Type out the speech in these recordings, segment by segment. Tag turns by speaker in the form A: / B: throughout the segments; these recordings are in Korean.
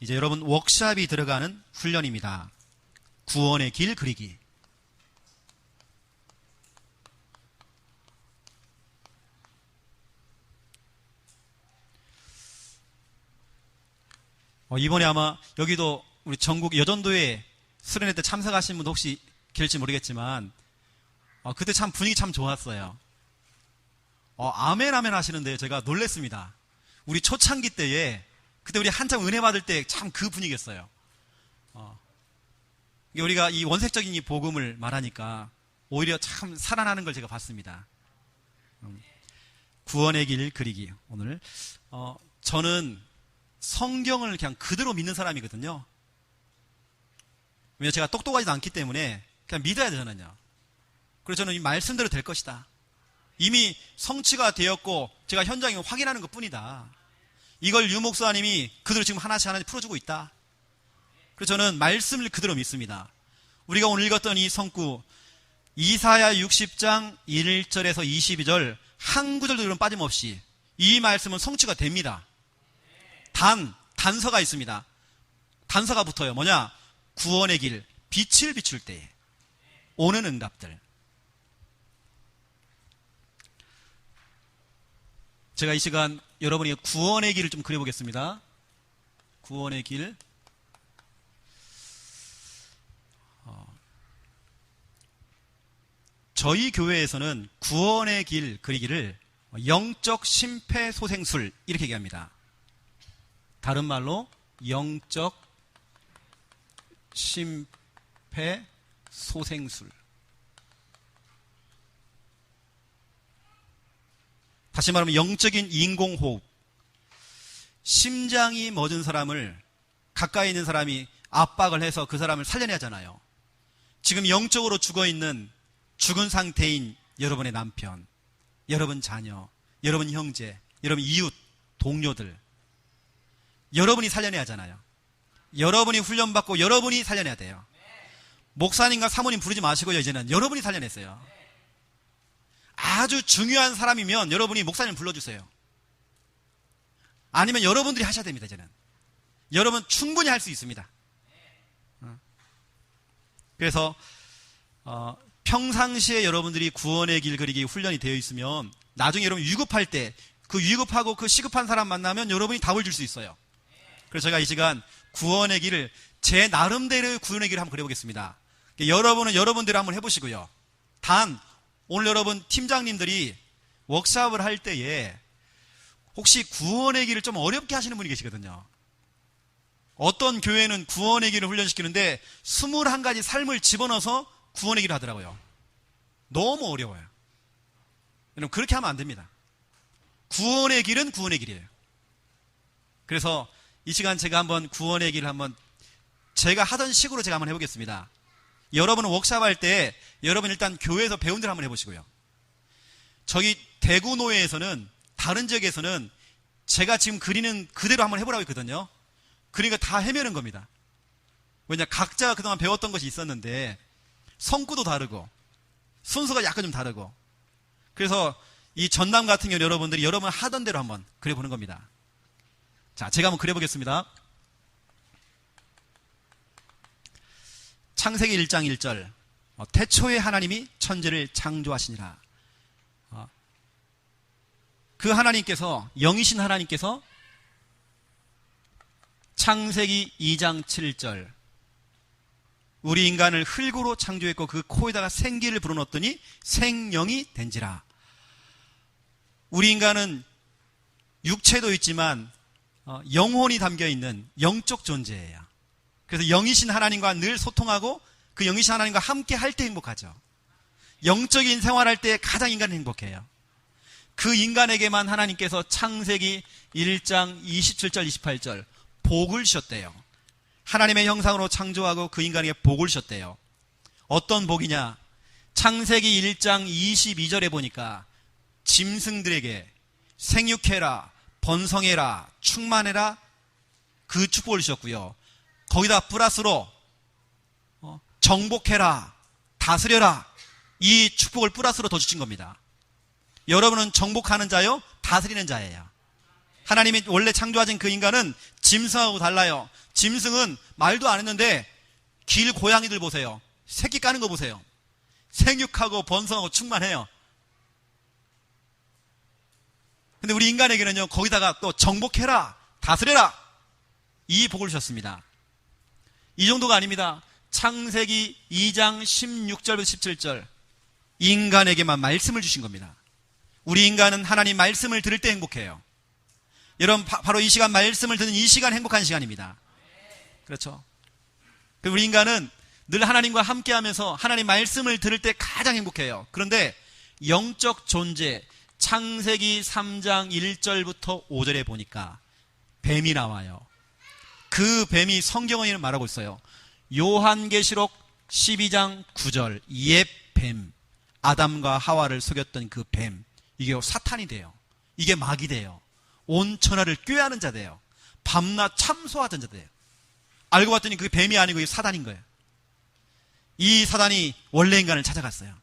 A: 이제 여러분 워크샵이 들어가는 훈련입니다. 구원의 길 그리기. 이번에 아마 여기도 우리 전국 여전도에 수련회 때 참석하신 분도 혹시 계실지 모르겠지만 그때 참 분위기 참 좋았어요. 아멘 아멘 하시는데 제가 놀랬습니다. 우리 초창기 때에 그때 우리 한참 은혜 받을 때 참 그 분위기였어요. 우리가 이 원색적인 이 복음을 말하니까 오히려 참 살아나는 걸 제가 봤습니다. 구원의 길 그리기. 오늘 저는 성경을 그냥 그대로 믿는 사람이거든요. 왜냐면 제가 똑똑하지도 않기 때문에 그냥 믿어야 돼요, 저는요. 그래서 저는 이 말씀대로 될 것이다. 이미 성취가 되었고 제가 현장에 확인하는 것 뿐이다. 이걸 유 목사님이 그대로 지금 하나씩 풀어주고 있다. 그래서 저는 말씀을 그대로 믿습니다. 우리가 오늘 읽었던 이 성구 이사야 60장 1절에서 22절 한 구절도 여러분 빠짐없이 이 말씀은 성취가 됩니다. 단서가 있습니다. 단서가 붙어요. 뭐냐? 구원의 길, 빛을 비출 때에 오는 응답들. 제가 이 시간 여러분이 구원의 길을 좀 그려보겠습니다. 구원의 길. 저희 교회에서는 구원의 길 그리기를 영적 심폐소생술 이렇게 얘기합니다. 다른 말로 영적 심폐소생술. 다시 말하면 영적인 인공호흡. 심장이 멎은 사람을 가까이 있는 사람이 압박을 해서 그 사람을 살려내야 하잖아요. 지금 영적으로 죽어있는 죽은 상태인 여러분의 남편, 여러분 자녀, 여러분 형제, 여러분 이웃, 동료들, 여러분이 살려내야 하잖아요. 여러분이 훈련받고 여러분이 살려내야 돼요. 목사님과 사모님 부르지 마시고요. 이제는 여러분이 살려냈어요. 아주 중요한 사람이면 여러분이 목사님 불러주세요. 아니면 여러분들이 하셔야 됩니다. 이제는 여러분 충분히 할 수 있습니다. 그래서 평상시에 여러분들이 구원의 길 그리기 훈련이 되어 있으면 나중에 여러분 위급할 때 그 위급하고 그 시급한 사람 만나면 여러분이 답을 줄 수 있어요. 그래서 제가 이 시간 구원의 길을 제 나름대로의 구원의 길을 한번 그려보겠습니다. 여러분은 여러분대로 한번 해보시고요. 단 오늘 여러분 팀장님들이 워크샵을 할 때에 혹시 구원의 길을 좀 어렵게 하시는 분이 계시거든요. 어떤 교회는 구원의 길을 훈련시키는데 21가지 삶을 집어넣어서 구원의 길을 하더라고요. 너무 어려워요. 여러분 그렇게 하면 안 됩니다. 구원의 길은 구원의 길이에요. 그래서 이 시간 제가 한번 구원의 길을 한번 제가 하던 식으로 제가 한번 해보겠습니다. 여러분은 워크샵 할 때 여러분 일단 교회에서 배운 대로 한번 해보시고요. 저기 대구노회에서는 다른 지역에서는 제가 지금 그리는 그대로 한번 해보라고 했거든요. 그러니까 다 헤매는 겁니다. 왜냐 각자가 그동안 배웠던 것이 있었는데 성구도 다르고 순서가 약간 좀 다르고 그래서 이 전남 같은 경우 여러분들이 여러분 하던 대로 한번 그려보는 겁니다. 자, 제가 한번 그려보겠습니다. 창세기 1장 1절 태초에 하나님이 천지를 창조하시니라. 그 하나님께서 영이신 하나님께서 창세기 2장 7절 우리 인간을 흙으로 창조했고 그 코에다가 생기를 불어넣었더니 생명이 된지라. 우리 인간은 육체도 있지만 영혼이 담겨있는 영적 존재예요. 그래서 영이신 하나님과 늘 소통하고 그 영이신 하나님과 함께 할 때 행복하죠. 영적인 생활할 때 가장 인간은 행복해요. 그 인간에게만 하나님께서 창세기 1장 27절 28절 복을 주셨대요. 하나님의 형상으로 창조하고 그 인간에게 복을 주셨대요. 어떤 복이냐? 창세기 1장 22절에 보니까 짐승들에게 생육해라, 번성해라, 충만해라 그 축복을 주셨고요. 거기다 플러스로 정복해라, 다스려라 이 축복을 플러스로 더 주신 겁니다. 여러분은 정복하는 자요, 다스리는 자예요. 하나님이 원래 창조하신 그 인간은 짐승하고 달라요. 짐승은 말도 안 했는데 길 고양이들 보세요. 새끼 까는 거 보세요. 생육하고 번성하고 충만해요. 근데 우리 인간에게는요, 거기다가 또 정복해라, 다스려라, 이 복을 주셨습니다. 이 정도가 아닙니다. 창세기 2장 16절부터 17절, 인간에게만 말씀을 주신 겁니다. 우리 인간은 하나님 말씀을 들을 때 행복해요. 여러분, 바로 이 시간 말씀을 듣는 이 시간 행복한 시간입니다. 그렇죠? 우리 인간은 늘 하나님과 함께 하면서 하나님 말씀을 들을 때 가장 행복해요. 그런데 영적 존재, 창세기 3장 1절부터 5절에 보니까 뱀이 나와요. 그 뱀이 성경은 말하고 있어요. 요한계시록 12장 9절, 옛 뱀, 아담과 하와를 속였던 그 뱀, 이게 사탄이 돼요. 이게 마귀 돼요. 온 천하를 꾀하는 자 돼요. 밤낮 참소하던 자 돼요. 알고 봤더니 그게 뱀이 아니고 이게 사단인 거예요. 이 사단이 원래 인간을 찾아갔어요.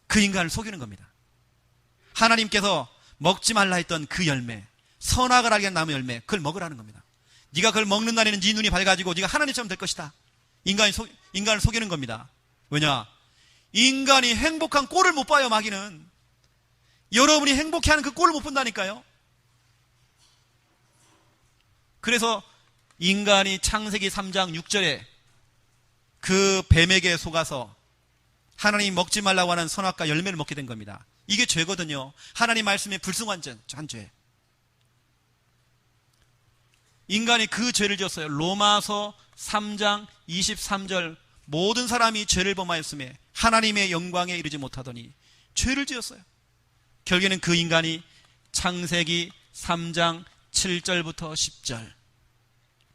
A: 그 인간을 속이는 겁니다. 하나님께서 먹지 말라 했던 그 열매, 선악을 알게 한 나무 열매, 그걸 먹으라는 겁니다. 네가 그걸 먹는 날에는 네 눈이 밝아지고 네가 하나님처럼 될 것이다. 인간을 속이는 겁니다. 왜냐? 인간이 행복한 꼴을 못 봐요. 마귀는. 여러분이 행복해하는 그 꼴을 못 본다니까요. 그래서 인간이 창세기 3장 6절에 그 뱀에게 속아서 하나님이 먹지 말라고 하는 선악과 열매를 먹게 된 겁니다. 이게 죄거든요. 하나님 말씀에 불순한 한 죄. 인간이 그 죄를 지었어요. 로마서 3장 23절, 모든 사람이 죄를 범하였음에 하나님의 영광에 이르지 못하더니 죄를 지었어요. 결국에는 그 인간이 창세기 3장 7절부터 10절,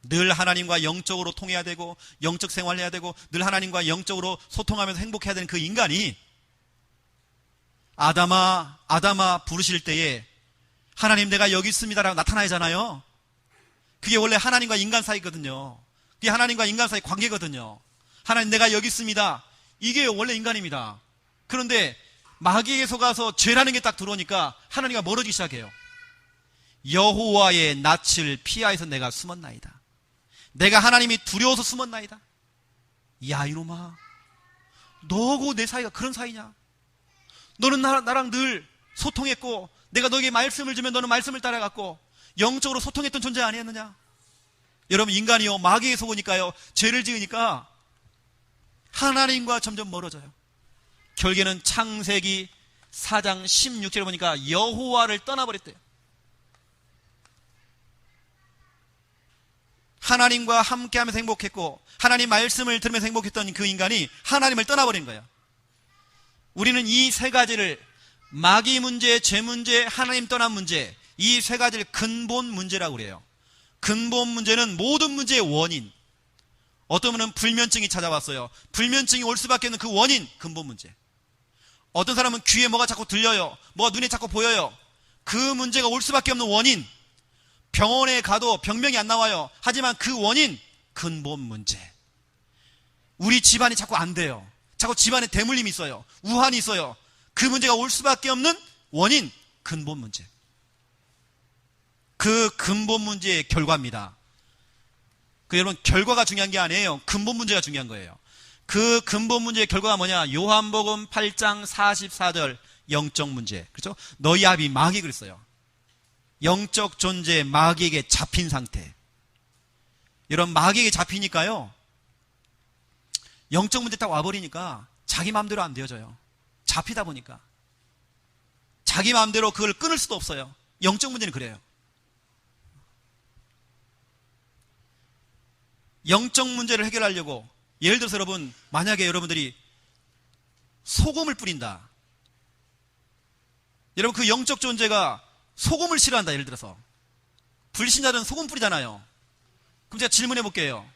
A: 늘 하나님과 영적으로 통해야 되고 영적 생활해야 되고 늘 하나님과 영적으로 소통하면서 행복해야 되는 그 인간이 아담아 부르실 때에 하나님 내가 여기 있습니다라고 나타나잖아요. 그게 원래 하나님과 인간 사이거든요. 그게 하나님과 인간 사이 관계거든요. 하나님 내가 여기 있습니다. 이게 원래 인간입니다. 그런데 마귀에게 속아서 죄라는 게 딱 들어오니까 하나님과 멀어지기 시작해요. 여호와의 낯을 피하여서 내가 숨었나이다. 내가 하나님이 두려워서 숨었나이다. 야 이놈아, 너하고 내 사이가 그런 사이냐? 너는 나랑 늘 소통했고 내가 너에게 말씀을 주면 너는 말씀을 따라갔고 영적으로 소통했던 존재 아니었느냐? 여러분, 인간이요 마귀에 속으니까요, 죄를 지으니까 하나님과 점점 멀어져요. 결국에는 창세기 4장 16절에 보니까 여호와를 떠나버렸대요. 하나님과 함께하면서 행복했고 하나님 말씀을 들으면서 행복했던 그 인간이 하나님을 떠나버린 거예요. 우리는 이 세 가지를, 마귀 문제, 죄 문제, 하나님 떠난 문제, 이 세 가지를 근본 문제라고 그래요. 근본 문제는 모든 문제의 원인. 어떤 분은 불면증이 찾아왔어요. 불면증이 올 수밖에 없는 그 원인, 근본 문제. 어떤 사람은 귀에 뭐가 자꾸 들려요. 뭐가 눈에 자꾸 보여요. 그 문제가 올 수밖에 없는 원인. 병원에 가도 병명이 안 나와요. 하지만 그 원인, 근본 문제. 우리 집안이 자꾸 안 돼요. 자꾸 집안에 대물림이 있어요. 우환이 있어요. 그 문제가 올 수밖에 없는 원인, 근본 문제. 그 근본 문제의 결과입니다. 여러분, 결과가 중요한 게 아니에요. 근본 문제가 중요한 거예요. 그 근본 문제의 결과가 뭐냐? 요한복음 8장 44절, 영적 문제. 그렇죠? 너희 아비 마귀 그랬어요. 영적 존재 마귀에게 잡힌 상태. 이런 마귀에게 잡히니까요, 영적 문제 딱 와버리니까 자기 마음대로 안 되어져요. 잡히다 보니까 자기 마음대로 그걸 끊을 수도 없어요. 영적 문제는 그래요. 영적 문제를 해결하려고, 예를 들어서 여러분, 만약에 여러분들이 소금을 뿌린다. 여러분, 그 영적 존재가 소금을 싫어한다. 예를 들어서 불신자들은 소금 뿌리잖아요. 그럼 제가 질문해 볼게요.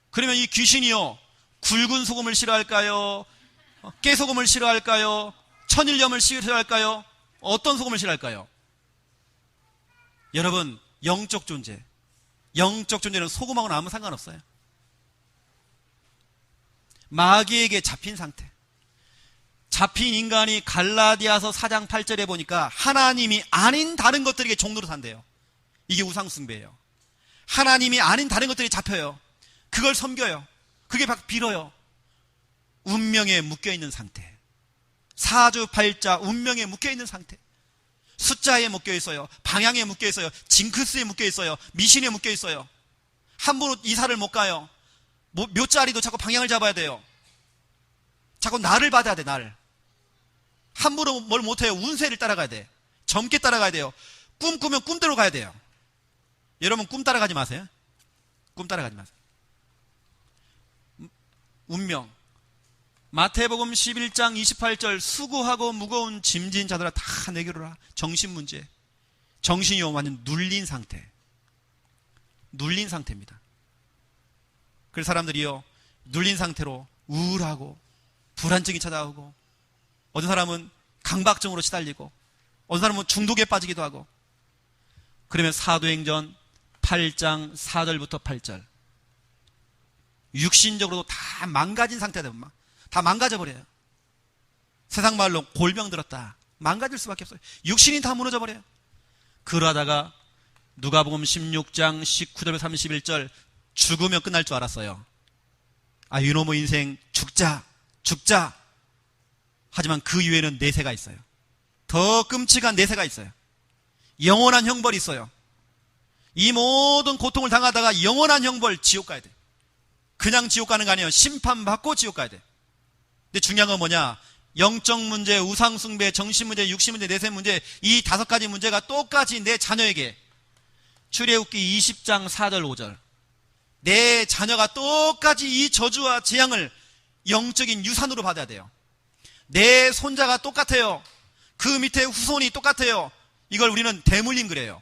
A: 그러면 이 귀신이요, 굵은 소금을 싫어할까요? 깨소금을 싫어할까요? 천일염을 싫어할까요? 어떤 소금을 싫어할까요? 여러분, 영적 존재는 소금하고는 아무 상관없어요. 마귀에게 잡힌 상태. 잡힌 인간이 갈라디아서 4장 8절에 보니까 하나님이 아닌 다른 것들에게 종로로 산대요. 이게 우상숭배예요. 하나님이 아닌 다른 것들이 잡혀요. 그걸 섬겨요. 그게 막 빌어요. 운명에 묶여있는 상태. 사주팔자 운명에 묶여있는 상태. 숫자에 묶여있어요. 방향에 묶여있어요. 징크스에 묶여있어요. 미신에 묶여있어요. 함부로 이사를 못 가요. 묘자리도 자꾸 방향을 잡아야 돼요. 자꾸 날을 받아야 돼. 날. 함부로 뭘 못해요. 운세를 따라가야 돼. 젊게 따라가야 돼요. 꿈 꾸면 꿈대로 가야 돼요. 여러분 꿈 따라가지 마세요. 꿈 따라가지 마세요. 운명. 마태복음 11장 28절 수고하고 무거운 짐진 자들아 다 내게로 오라. 정신문제. 정신이 완전 눌린 상태. 눌린 상태입니다. 그래서 사람들이요 눌린 상태로 우울하고 불안증이 찾아오고, 어떤 사람은 강박증으로 시달리고, 어떤 사람은 중독에 빠지기도 하고. 그러면 사도행전 8장 4절부터 8절 육신적으로도 다 망가진 상태다. 다 망가져버려요. 세상 말로 골병 들었다. 망가질 수밖에 없어요. 육신이 다 무너져버려요. 그러다가 누가복음 16장 19절부터 31절 죽으면 끝날 줄 알았어요. 아, 이놈의 인생 죽자. 하지만 그 이후에는 내세가 있어요. 더 끔찍한 내세가 있어요. 영원한 형벌이 있어요. 이 모든 고통을 당하다가 영원한 형벌, 지옥 가야 돼. 그냥 지옥 가는 거 아니에요. 심판받고 지옥 가야 돼. 근데 중요한 건 뭐냐? 영적 문제, 우상숭배, 정신문제, 육신문제, 내세문제, 이 5가지 문제가 똑같이 내 자녀에게, 출애굽기 20장 4절 5절, 내 자녀가 똑같이 이 저주와 재앙을 영적인 유산으로 받아야 돼요. 내 손자가 똑같아요. 그 밑에 후손이 똑같아요. 이걸 우리는 대물림 그래요.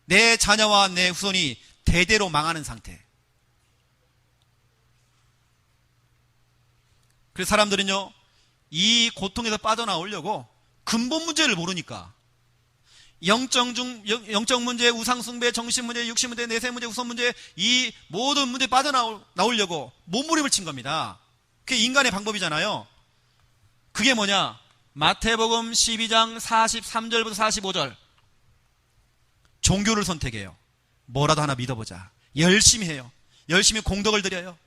A: 내 자녀와 내 후손이 대대로 망하는 상태. 그래서 사람들은요, 이 고통에서 빠져나오려고 근본 문제를 모르니까 영적 문제, 우상숭배, 정신문제, 육신문제, 내세문제, 후손문제, 이 모든 문제에 빠져나오려고 몸부림을 친 겁니다. 그게 인간의 방법이잖아요. 그게 뭐냐? 마태복음 12장 43절부터 45절 종교를 선택해요. 뭐라도 하나 믿어보자. 열심히 해요. 열심히 공덕을 드려요.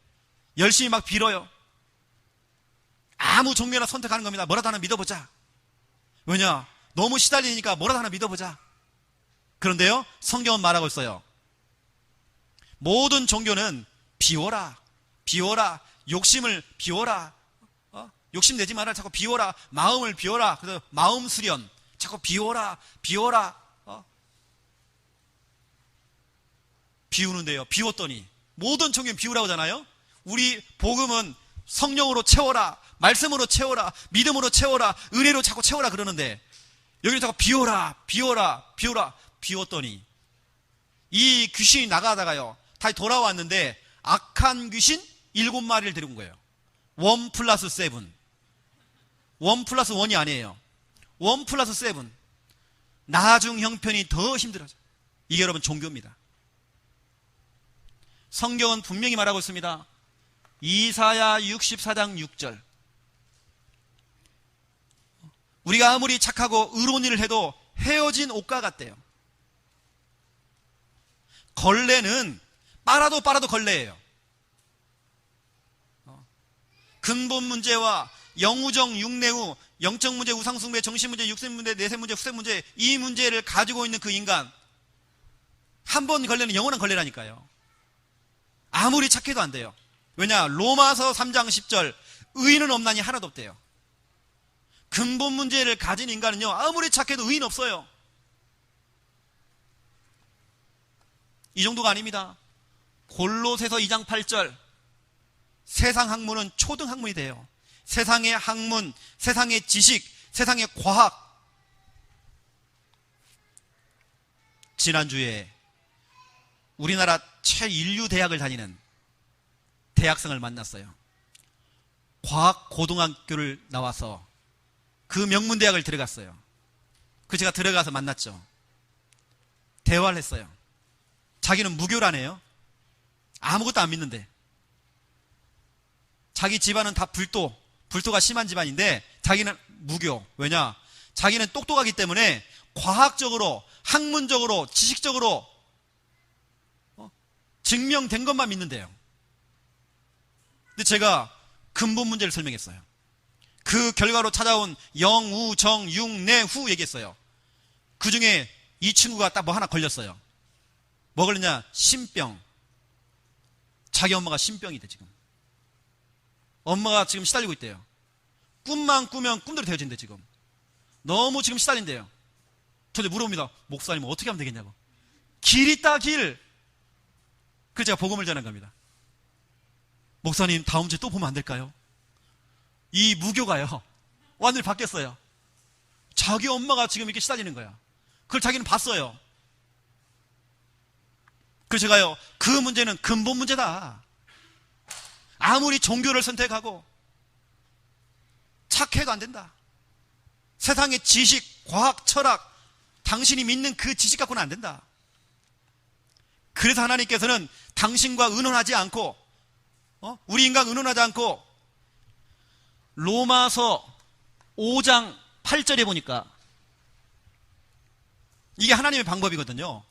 A: 열심히 막 빌어요. 아무 종교나 선택하는 겁니다. 뭐라도 하나 믿어보자. 왜냐? 너무 시달리니까 뭐라도 하나 믿어보자. 그런데요, 성경은 말하고 있어요. 모든 종교는 비워라. 욕심을 비워라. 욕심 내지 마라. 자꾸 비워라. 마음을 비워라. 그래서 마음 수련. 자꾸 비워라. 비우는데요. 비웠더니 모든 종교는 비우라고 하잖아요. 우리 복음은 성령으로 채워라. 말씀으로 채워라. 믿음으로 채워라. 은혜로 자꾸 채워라 그러는데, 여기는 자꾸 비웠더니 이 귀신이 나가다가요, 다시 돌아왔는데 악한 귀신 7마리를 데리고 온 거예요. 1+7. 1+1이 아니에요. 1+7. 나중 형편이 더 힘들어져. 이게 여러분 종교입니다. 성경은 분명히 말하고 있습니다. 이사야 64장 6절. 우리가 아무리 착하고 의로운 일을 해도 헤어진 옷과 같대요. 걸레는 빨아도 걸레예요. 근본 문제와 영우정, 육내우, 영적 문제, 우상숭배, 정신문제, 육신문제, 내세문제, 후세문제, 이 문제를 가지고 있는 그 인간, 한 번 걸레는 영원한 걸레라니까요. 아무리 착해도 안 돼요. 왜냐? 로마서 3장 10절 의인은 없나니 하나도 없대요. 근본 문제를 가진 인간은요, 아무리 착해도 의인 없어요. 이 정도가 아닙니다. 골로새서 2장 8절 세상 학문은 초등학문이 돼요. 세상의 학문, 세상의 지식, 세상의 과학. 지난주에 우리나라 최인류 대학을 다니는 대학생을 만났어요. 과학 고등학교를 나와서 그 명문대학을 들어갔어요. 그 제가 들어가서 만났죠. 대화를 했어요. 자기는 무교라네요. 아무것도 안 믿는데. 자기 집안은 다 불도가 심한 집안인데 자기는 무교. 왜냐? 자기는 똑똑하기 때문에 과학적으로, 학문적으로, 지식적으로 증명된 것만 믿는데요. 근데 제가 근본 문제를 설명했어요. 그 결과로 찾아온 영, 우, 정, 융, 내, 후 얘기했어요. 그 중에 이 친구가 딱 뭐 하나 걸렸어요. 뭐 걸렸냐? 신병. 자기 엄마가 신병이대 지금. 엄마가 지금 시달리고 있대요. 꿈만 꾸면 꿈대로 되어진대 지금. 너무 지금 시달린대요. 저한테 물어봅니다. 목사님 어떻게 하면 되겠냐고. 길 있다 길. 그래서 제가 복음을 전한 겁니다. 목사님 다음 주에 또 보면 안 될까요? 이 무교가요 완전히 바뀌었어요. 자기 엄마가 지금 이렇게 시달리는 거야. 그걸 자기는 봤어요. 그래서 제가요, 그 문제는 근본 문제다. 아무리 종교를 선택하고 착해도 안 된다. 세상의 지식, 과학, 철학, 당신이 믿는 그 지식 갖고는 안 된다. 그래서 하나님께서는 당신과 의논하지 않고, 우리 인간 의논하지 않고, 로마서 5장 8절에 보니까, 이게 하나님의 방법이거든요.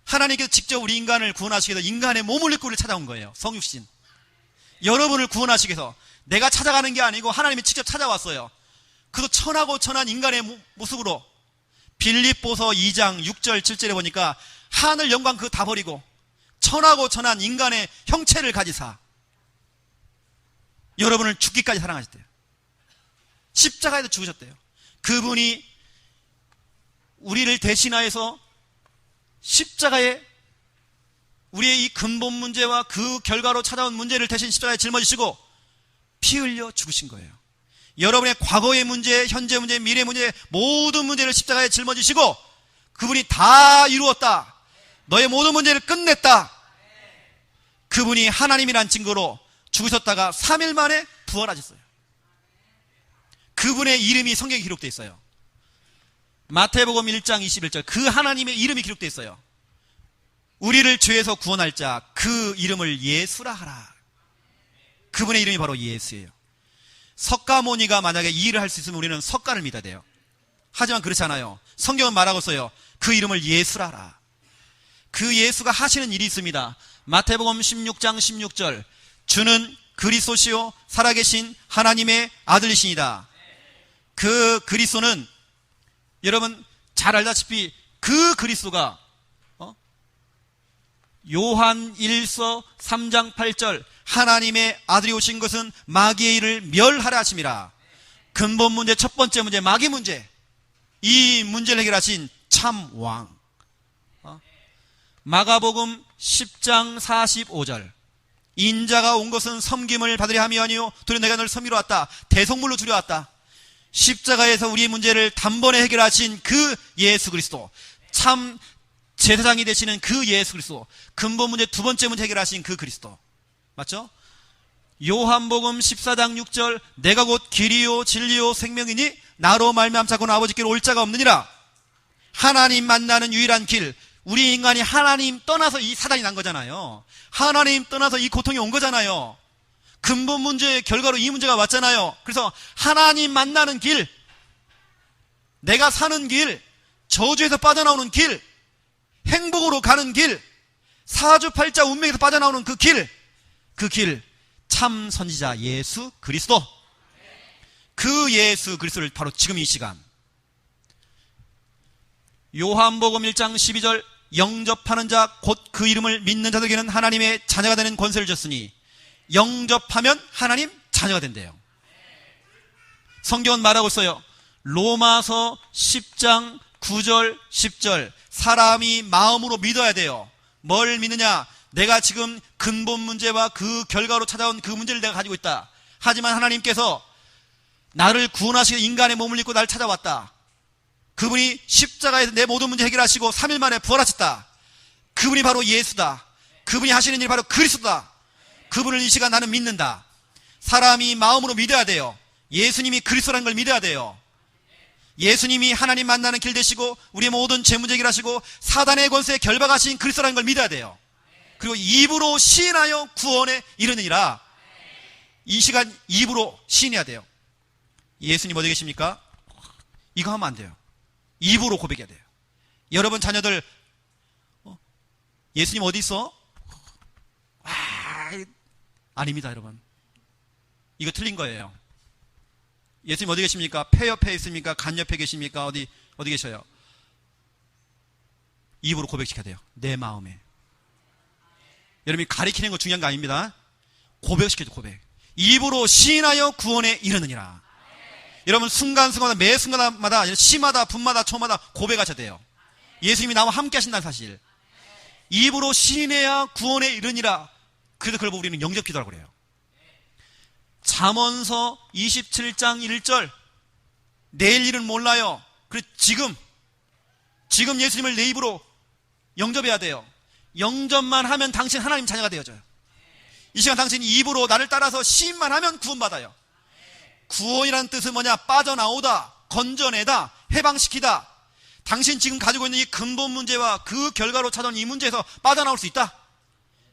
A: 하나님께서 직접 우리 인간을 구원하시기 위해서 인간의 몸을 입고 우리를 찾아온 거예요. 성육신. 여러분을 구원하시기 위해서 내가 찾아가는 게 아니고 하나님이 직접 찾아왔어요. 그래서 천하고 천한 인간의 모습으로 빌립보서 2장 6절 7절에 보니까 하늘 영광 그거 다 버리고 천하고 천한 인간의 형체를 가지사 여러분을 죽기까지 사랑하셨대요. 십자가에서 죽으셨대요. 그분이 우리를 대신하여서 십자가에 우리의 이 근본 문제와 그 결과로 찾아온 문제를 대신 십자가에 짊어지시고 피 흘려 죽으신 거예요. 여러분의 과거의 문제, 현재 문제, 미래 문제 모든 문제를 십자가에 짊어지시고 그분이 다 이루었다. 너의 모든 문제를 끝냈다. 그분이 하나님이란 증거로 죽으셨다가 3일 만에 부활하셨어요. 그분의 이름이 성경에 기록되어 있어요. 마태복음 1장 21절 그 하나님의 이름이 기록되어 있어요. 우리를 죄에서 구원할 자 그 이름을 예수라 하라. 그분의 이름이 바로 예수예요. 석가모니가 만약에 이 일을 할 수 있으면 우리는 석가를 믿어야 돼요. 하지만 그렇지 않아요. 성경은 말하고 있어요. 그 이름을 예수라 하라. 그 예수가 하시는 일이 있습니다. 마태복음 16장 16절 주는 그리스도시요 살아계신 하나님의 아들이시니다. 그 그리스도는 여러분 잘 알다시피 그 그리스도가 요한 1서 3장 8절 하나님의 아들이 오신 것은 마귀의 일을 멸하라 하심이라. 근본 문제 첫 번째 문제 마귀 문제 이 문제를 해결하신 참 왕. 마가복음 10장 45절 인자가 온 것은 섬김을 받으려 함이 아니요 도리어 내가 너를 섬기러 왔다. 대속물로 주려 왔다. 십자가에서 우리의 문제를 단번에 해결하신 그 예수 그리스도 참 제사장이 되시는 그 예수 그리스도 근본 문제 두 번째 문제 해결하신 그 그리스도 맞죠? 요한복음 14장 6절 내가 곧 길이요 진리요 생명이니 나로 말미암자고는 아버지께로 올 자가 없느니라. 하나님 만나는 유일한 길 우리 인간이 하나님 떠나서 이 사단이 난 거잖아요. 하나님 떠나서 이 고통이 온 거잖아요. 근본 문제의 결과로 이 문제가 왔잖아요. 그래서 하나님 만나는 길 내가 사는 길 저주에서 빠져나오는 길 행복으로 가는 길 사주팔자 운명에서 빠져나오는 그 길 참 선지자 예수 그리스도 그 예수 그리스도를 바로 지금 이 시간 요한복음 1장 12절 영접하는 자 곧 그 이름을 믿는 자들에게는 하나님의 자녀가 되는 권세를 줬으니 영접하면 하나님 자녀가 된대요. 성경은 말하고 있어요. 로마서 10장 9절 10절 사람이 마음으로 믿어야 돼요. 뭘 믿느냐? 내가 지금 근본 문제와 그 결과로 찾아온 그 문제를 내가 가지고 있다. 하지만 하나님께서 나를 구원하시고 인간의 몸을 입고 나를 찾아왔다. 그분이 십자가에서 내 모든 문제 해결하시고 3일 만에 부활하셨다. 그분이 바로 예수다. 그분이 하시는 일이 바로 그리스도다. 그분을 이 시간 나는 믿는다. 사람이 마음으로 믿어야 돼요. 예수님이 그리스도라는 걸 믿어야 돼요. 예수님이 하나님 만나는 길 되시고 우리의 모든 죄 문제 해결하시고 사단의 권세에 결박하신 그리스도라는 걸 믿어야 돼요. 그리고 입으로 시인하여 구원에 이르느니라. 이 시간 입으로 시인해야 돼요. 예수님 어디 계십니까? 이거 하면 안 돼요. 입으로 고백해야 돼요. 여러분 자녀들 예수님 어디 있어? 아닙니다, 여러분. 이거 틀린 거예요. 예수님 어디 계십니까? 폐 옆에 있습니까? 간 옆에 계십니까? 어디 계셔요? 입으로 고백시켜야 돼요. 내 마음에. 여러분이 가리키는 거 중요한 거 아닙니다. 고백시켜줘, 고백. 입으로 시인하여 구원에 이르느니라. 여러분 순간순간 매 순간마다 시마다 분마다 초마다 고백하셔야 돼요. 예수님이 나와 함께 하신다는 사실. 입으로 시인해야 구원에 이르니라. 그래서 그걸 보고 우리는 영접기도라고 그래요. 잠언서 27장 1절. 내일 일은 몰라요. 그래 지금 예수님을 내 입으로 영접해야 돼요. 영접만 하면 당신 하나님 자녀가 되어져요. 이 시간 당신이 입으로 나를 따라서 시인만 하면 구원받아요. 구원이라는 뜻은 뭐냐? 빠져나오다, 건져내다, 해방시키다. 당신 지금 가지고 있는 이 근본 문제와 그 결과로 찾아온 이 문제에서 빠져나올 수 있다.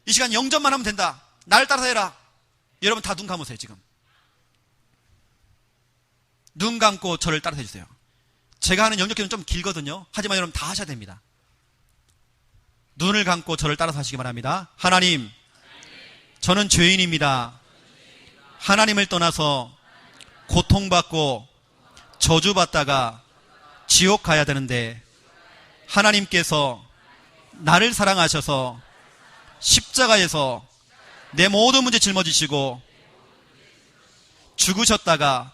A: 이 시간 영접만 하면 된다. 나를 따라서 해라. 여러분 다 눈 감으세요. 지금 눈 감고 저를 따라서 해주세요. 제가 하는 영접기도는 좀 길거든요. 하지만 여러분 다 하셔야 됩니다. 눈을 감고 저를 따라서 하시기 바랍니다. 하나님, 저는 죄인입니다. 하나님을 떠나서 고통받고 저주받다가 지옥 가야 되는데 하나님께서 나를 사랑하셔서 십자가에서 내 모든 문제 짊어지시고 죽으셨다가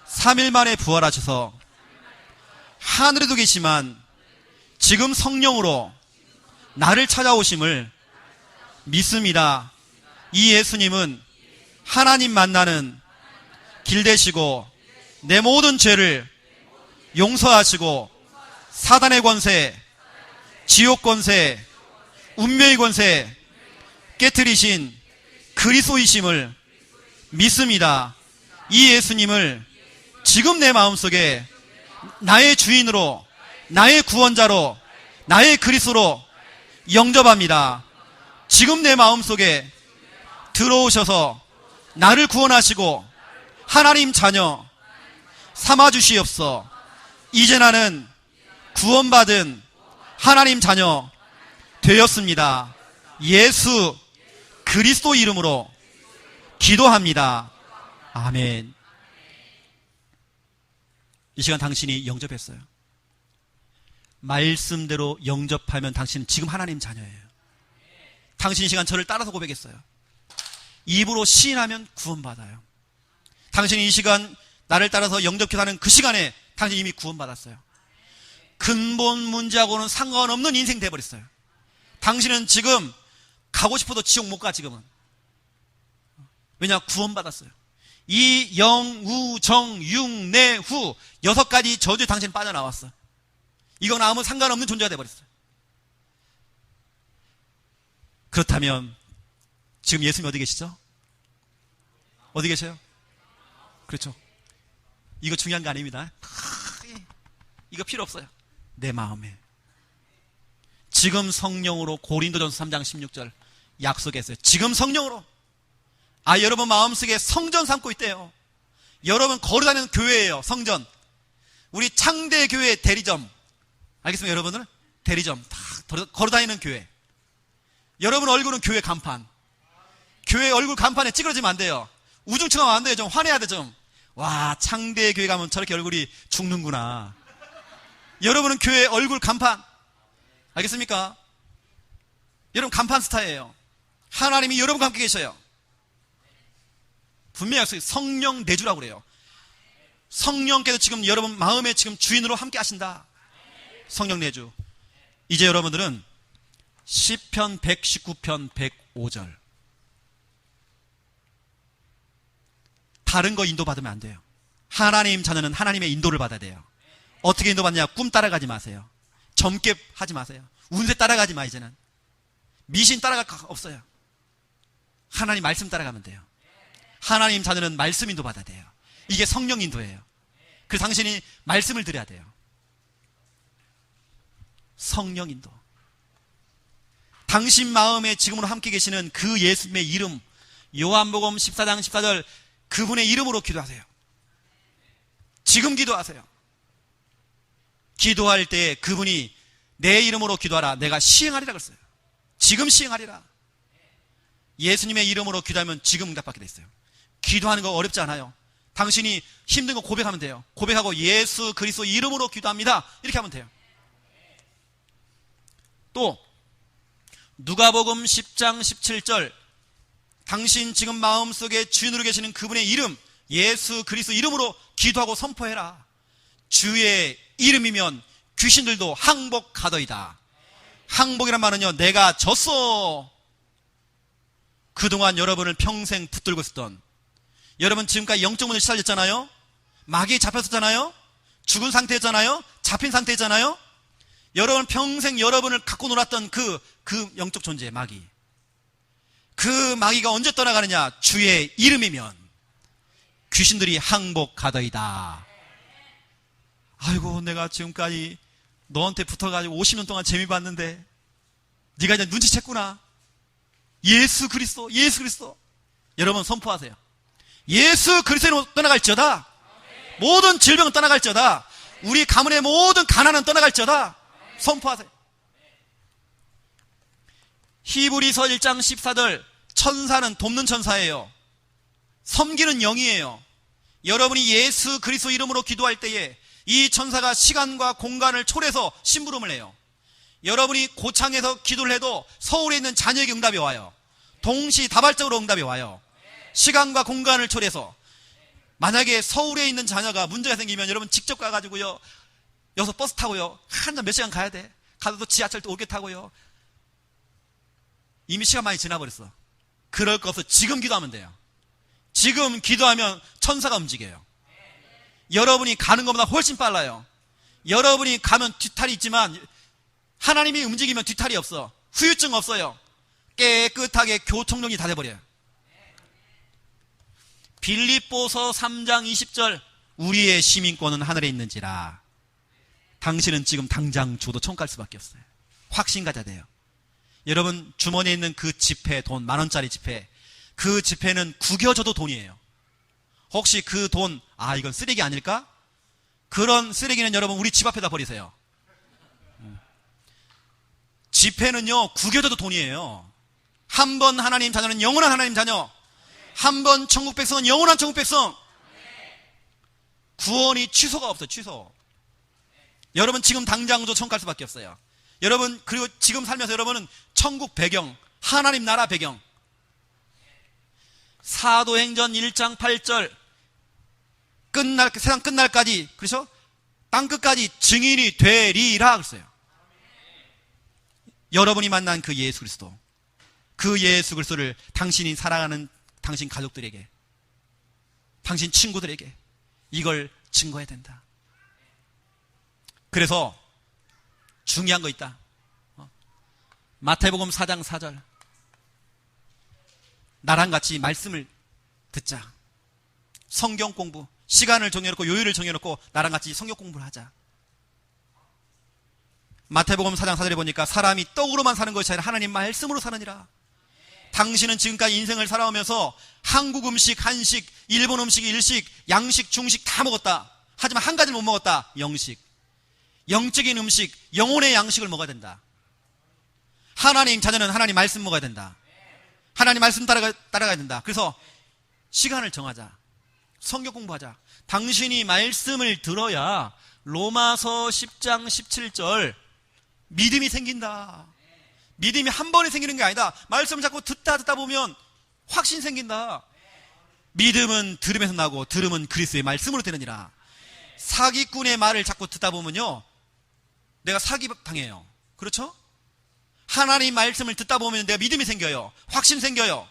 A: 3일 만에 부활하셔서 하늘에도 계시만 지금 성령으로 나를 찾아오심을 믿습니다. 이 예수님은 하나님 만나는 길 되시고 내 모든 죄를 용서하시고 사단의 권세, 지옥 권세, 운명의 권세 깨트리신 그리스도이심을 믿습니다. 이 예수님을 지금 내 마음속에 나의 주인으로, 나의 구원자로, 나의 그리스도로 영접합니다. 지금 내 마음속에 들어오셔서 나를 구원하시고 하나님 자녀 삼아주시옵소. 이제 나는 구원받은 하나님 자녀 되었습니다. 예수 그리스도 이름으로 기도합니다. 아멘. 이 시간 당신이 영접했어요. 말씀대로 영접하면 당신은 지금 하나님 자녀예요. 당신 이 시간 저를 따라서 고백했어요. 입으로 시인하면 구원받아요. 당신이 이 시간 나를 따라서 영접기도하는 그 시간에 당신이 이미 구원받았어요. 근본 문제하고는 상관없는 인생 돼버렸어요. 당신은 지금 가고 싶어도 지옥 못 가. 지금은 왜냐? 구원받았어요. 이, 영, 우, 정, 융, 내, 후 6가지 저주에 당신 빠져나왔어. 이건 아무 상관없는 존재가 돼버렸어요. 그렇다면 지금 예수님 어디 계시죠? 어디 계셔요? 그렇죠. 이거 중요한 거 아닙니다. 이거 필요 없어요. 내 마음에 지금 성령으로 고린도전서 3장 16절 약속했어요. 지금 성령으로. 여러분 마음속에 성전 삼고 있대요. 여러분 걸어다니는 교회예요. 성전. 우리 창대교회 대리점. 알겠습니까? 여러분은 대리점 다 걸어다니는 교회. 여러분 얼굴은 교회 간판. 교회 얼굴 간판에 찌그러지면 안 돼요. 우중충하면 안 돼요. 좀 화내야 돼. 좀. 와, 창대교회 가면 저렇게 얼굴이 죽는구나. 여러분은 교회 얼굴 간판. 알겠습니까? 여러분 간판 스타예요. 하나님이 여러분과 함께 계셔요. 분명히 약속해요. 성령 내주라고 그래요. 성령께서 지금 여러분 마음에 지금 주인으로 함께 하신다. 성령 내주. 이제 여러분들은 시편 119편 105절. 다른 거 인도받으면 안 돼요. 하나님 자녀는 하나님의 인도를 받아야 돼요. 어떻게 인도받냐? 꿈 따라가지 마세요. 점괘 하지 마세요. 운세 따라가지 마. 이제는 미신 따라갈 거 없어요. 하나님 말씀 따라가면 돼요. 하나님 자녀는 말씀 인도 받아야 돼요. 이게 성령 인도예요. 그래서 당신이 말씀을 드려야 돼요. 성령 인도. 당신 마음에 지금으로 함께 계시는 그 예수님의 이름, 요한복음 14장 14절 그분의 이름으로 기도하세요. 지금 기도하세요. 기도할 때 그분이 내 이름으로 기도하라, 내가 시행하리라 그랬어요. 지금 시행하리라. 예수님의 이름으로 기도하면 지금 응답받게 돼 있어요. 기도하는 거 어렵지 않아요. 당신이 힘든 거 고백하면 돼요. 고백하고 예수 그리스도 이름으로 기도합니다, 이렇게 하면 돼요. 또 누가복음 10장 17절, 당신 지금 마음속에 주인으로 계시는 그분의 이름, 예수 그리스도 이름으로 기도하고 선포해라. 주의 이름이면 귀신들도 항복하더이다. 항복이란 말은요, 내가 졌어. 그동안 여러분을 평생 붙들고 있었던, 여러분 지금까지 영적 문제 시달렸잖아요. 마귀에 잡혔었잖아요. 죽은 상태였잖아요. 잡힌 상태였잖아요. 여러분 평생 여러분을 갖고 놀았던 그 영적 존재, 마귀. 그 마귀가 언제 떠나가느냐? 주의 이름이면 귀신들이 항복하더이다. 아이고, 내가 지금까지 너한테 붙어가지고 50년 동안 재미 봤는데 네가 이제 눈치챘구나. 예수 그리스도, 예수 그리스도. 여러분 선포하세요. 예수 그리스도로 떠나갈지어다. 모든 질병은 떠나갈지어다. 우리 가문의 모든 가난은 떠나갈지어다. 선포하세요. 히브리서 1장 14절, 천사는 돕는 천사예요. 섬기는 영이에요. 여러분이 예수 그리스도 이름으로 기도할 때에 이 천사가 시간과 공간을 초래해서 심부름을 해요. 여러분이 고창에서 기도를 해도 서울에 있는 자녀에게 응답이 와요. 동시다발적으로 응답이 와요. 시간과 공간을 초래해서. 만약에 서울에 있는 자녀가 문제가 생기면 여러분 직접 가가지고요, 여기서 버스 타고요, 한참 몇 시간 가야 돼. 가서 또 지하철 또 오게 타고요. 이미 시간 많이 지나버렸어. 그럴 거 없어. 지금 기도하면 돼요. 지금 기도하면 천사가 움직여요. 여러분이 가는 것보다 훨씬 빨라요. 여러분이 가면 뒤탈이 있지만 하나님이 움직이면 뒤탈이 없어. 후유증 없어요. 깨끗하게 교통정리 다 돼버려요. 빌립보서 3장 20절, 우리의 시민권은 하늘에 있는지라. 당신은 지금 당장 죽어도 천국 갈 수밖에 없어요. 확신 가져야 돼요. 여러분 주머니에 있는 그 지폐, 돈 10,000원짜리 지폐, 그 지폐는 구겨져도 돈이에요. 혹시 그 돈, 이건 쓰레기 아닐까? 그런 쓰레기는 여러분 우리 집 앞에다 버리세요. 지폐는요, 구겨져도 돈이에요. 한 번 하나님 자녀는 영원한 하나님 자녀, 한 번 천국 백성은 영원한 천국 백성. 구원이 취소가 없어요. 취소. 여러분 지금 당장도 천국 갈 수밖에 없어요. 여러분, 그리고 지금 살면서 여러분은 천국 배경, 하나님 나라 배경. 사도행전 1장 8절, 세상 끝날까지, 그렇죠? 땅끝까지 증인이 되리라 그랬어요. 여러분이 만난 그 예수 그리스도, 그 예수 그리스도를 당신이 사랑하는 당신 가족들에게, 당신 친구들에게 이걸 증거해야 된다. 그래서 중요한 거 있다. 마태복음 4장 4절, 나랑 같이 말씀을 듣자. 성경 공부, 시간을 정해놓고 요일을 정해놓고 나랑 같이 성경 공부를 하자. 마태복음 4장 4절에 보니까 사람이 떡으로만 사는 것이 아니라 하나님 말씀으로 사느니라. 당신은 지금까지 인생을 살아오면서 한국 음식, 한식, 일본 음식, 일식, 양식, 중식 다 먹었다. 하지만 한 가지를 못 먹었다. 영식. 영적인 음식, 영혼의 양식을 먹어야 된다. 하나님 자녀는 하나님 말씀 먹어야 된다. 하나님 말씀 따라가야 된다. 그래서 시간을 정하자. 성경 공부하자. 당신이 말씀을 들어야 로마서 10장 17절 믿음이 생긴다. 믿음이 한 번에 생기는 게 아니다. 말씀을 자꾸 듣다 보면 확신 생긴다. 믿음은 들음에서 나고 들음은 그리스도의 말씀으로 되느니라. 사기꾼의 말을 자꾸 듣다 보면요, 내가 사기당해요. 그렇죠? 하나님 말씀을 듣다 보면 내가 믿음이 생겨요. 확신 생겨요.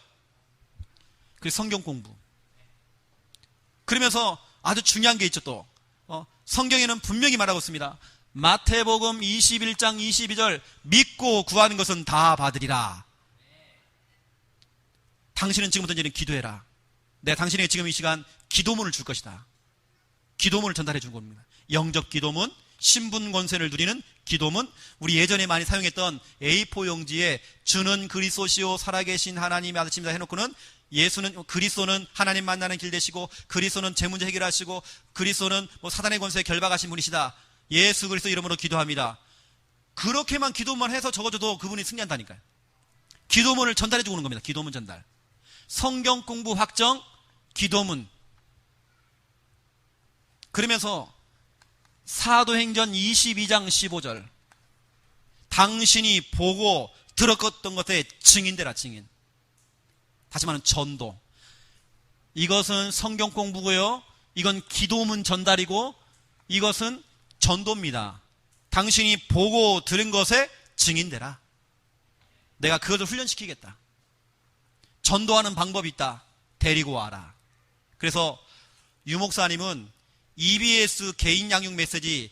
A: 그래서 성경 공부. 그러면서 아주 중요한 게 있죠. 또 성경에는 분명히 말하고 있습니다. 마태복음 21장 22절, 믿고 구하는 것은 다 받으리라. 당신은 지금부터 이제 기도해라. 내가 당신에게 지금 이 시간 기도문을 줄 것이다. 기도문을 전달해 준 겁니다. 영접 기도문, 신분 권세를 누리는 기도문, 우리 예전에 많이 사용했던 A4 용지에 주는 그리스도시요 살아계신 하나님의 아들입니다 해놓고는 예수는, 그리스도는 하나님 만나는 길 되시고, 그리스도는 제 문제 해결하시고, 그리스도는 사단의 권세에 결박하신 분이시다. 예수 그리스도 이름으로 기도합니다. 그렇게만 기도만 해서 적어줘도 그분이 승리한다니까요. 기도문을 전달해주고 오는 겁니다. 기도문 전달. 성경 공부 확정, 기도문. 그러면서 사도행전 22장 15절. 당신이 보고 들었던 것에 증인되라, 증인. 다시 말하면 전도. 이것은 성경 공부고요. 이건 기도문 전달이고 이것은 전도입니다. 당신이 보고 들은 것에 증인되라. 내가 그것을 훈련시키겠다. 전도하는 방법이 있다. 데리고 와라. 그래서 유 목사님은 EBS 개인 양육 메시지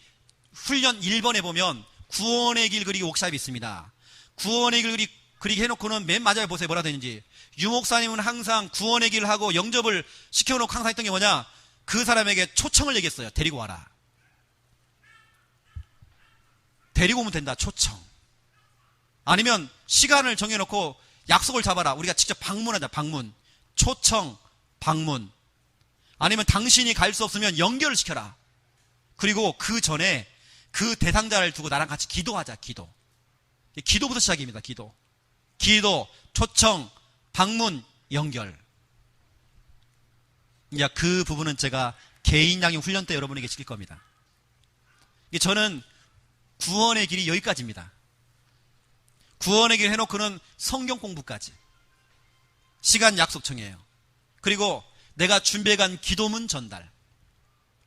A: 훈련 1번에 보면 구원의 길 그리기 워크숍이 있습니다. 구원의 길 그리기 해놓고는 맨 마지막에 보세요. 뭐라 되는지. 유 목사님은 항상 구원의 길을 하고 영접을 시켜놓고 항상 했던 게 뭐냐? 그 사람에게 초청을 얘기했어요. 데리고 와라. 데리고 오면 된다. 초청. 아니면 시간을 정해놓고 약속을 잡아라. 우리가 직접 방문하자. 방문. 초청, 방문. 아니면 당신이 갈 수 없으면 연결을 시켜라. 그리고 그 전에 그 대상자를 두고 나랑 같이 기도하자. 기도. 기도부터 시작입니다. 기도. 기도, 초청, 방문, 연결. 이제 그 부분은 제가 개인 양육 훈련 때 여러분에게 시킬 겁니다. 저는 구원의 길이 여기까지입니다. 구원의 길 해놓고는 성경 공부까지. 시간 약속 청해요. 그리고 내가 준비해간 기도문 전달.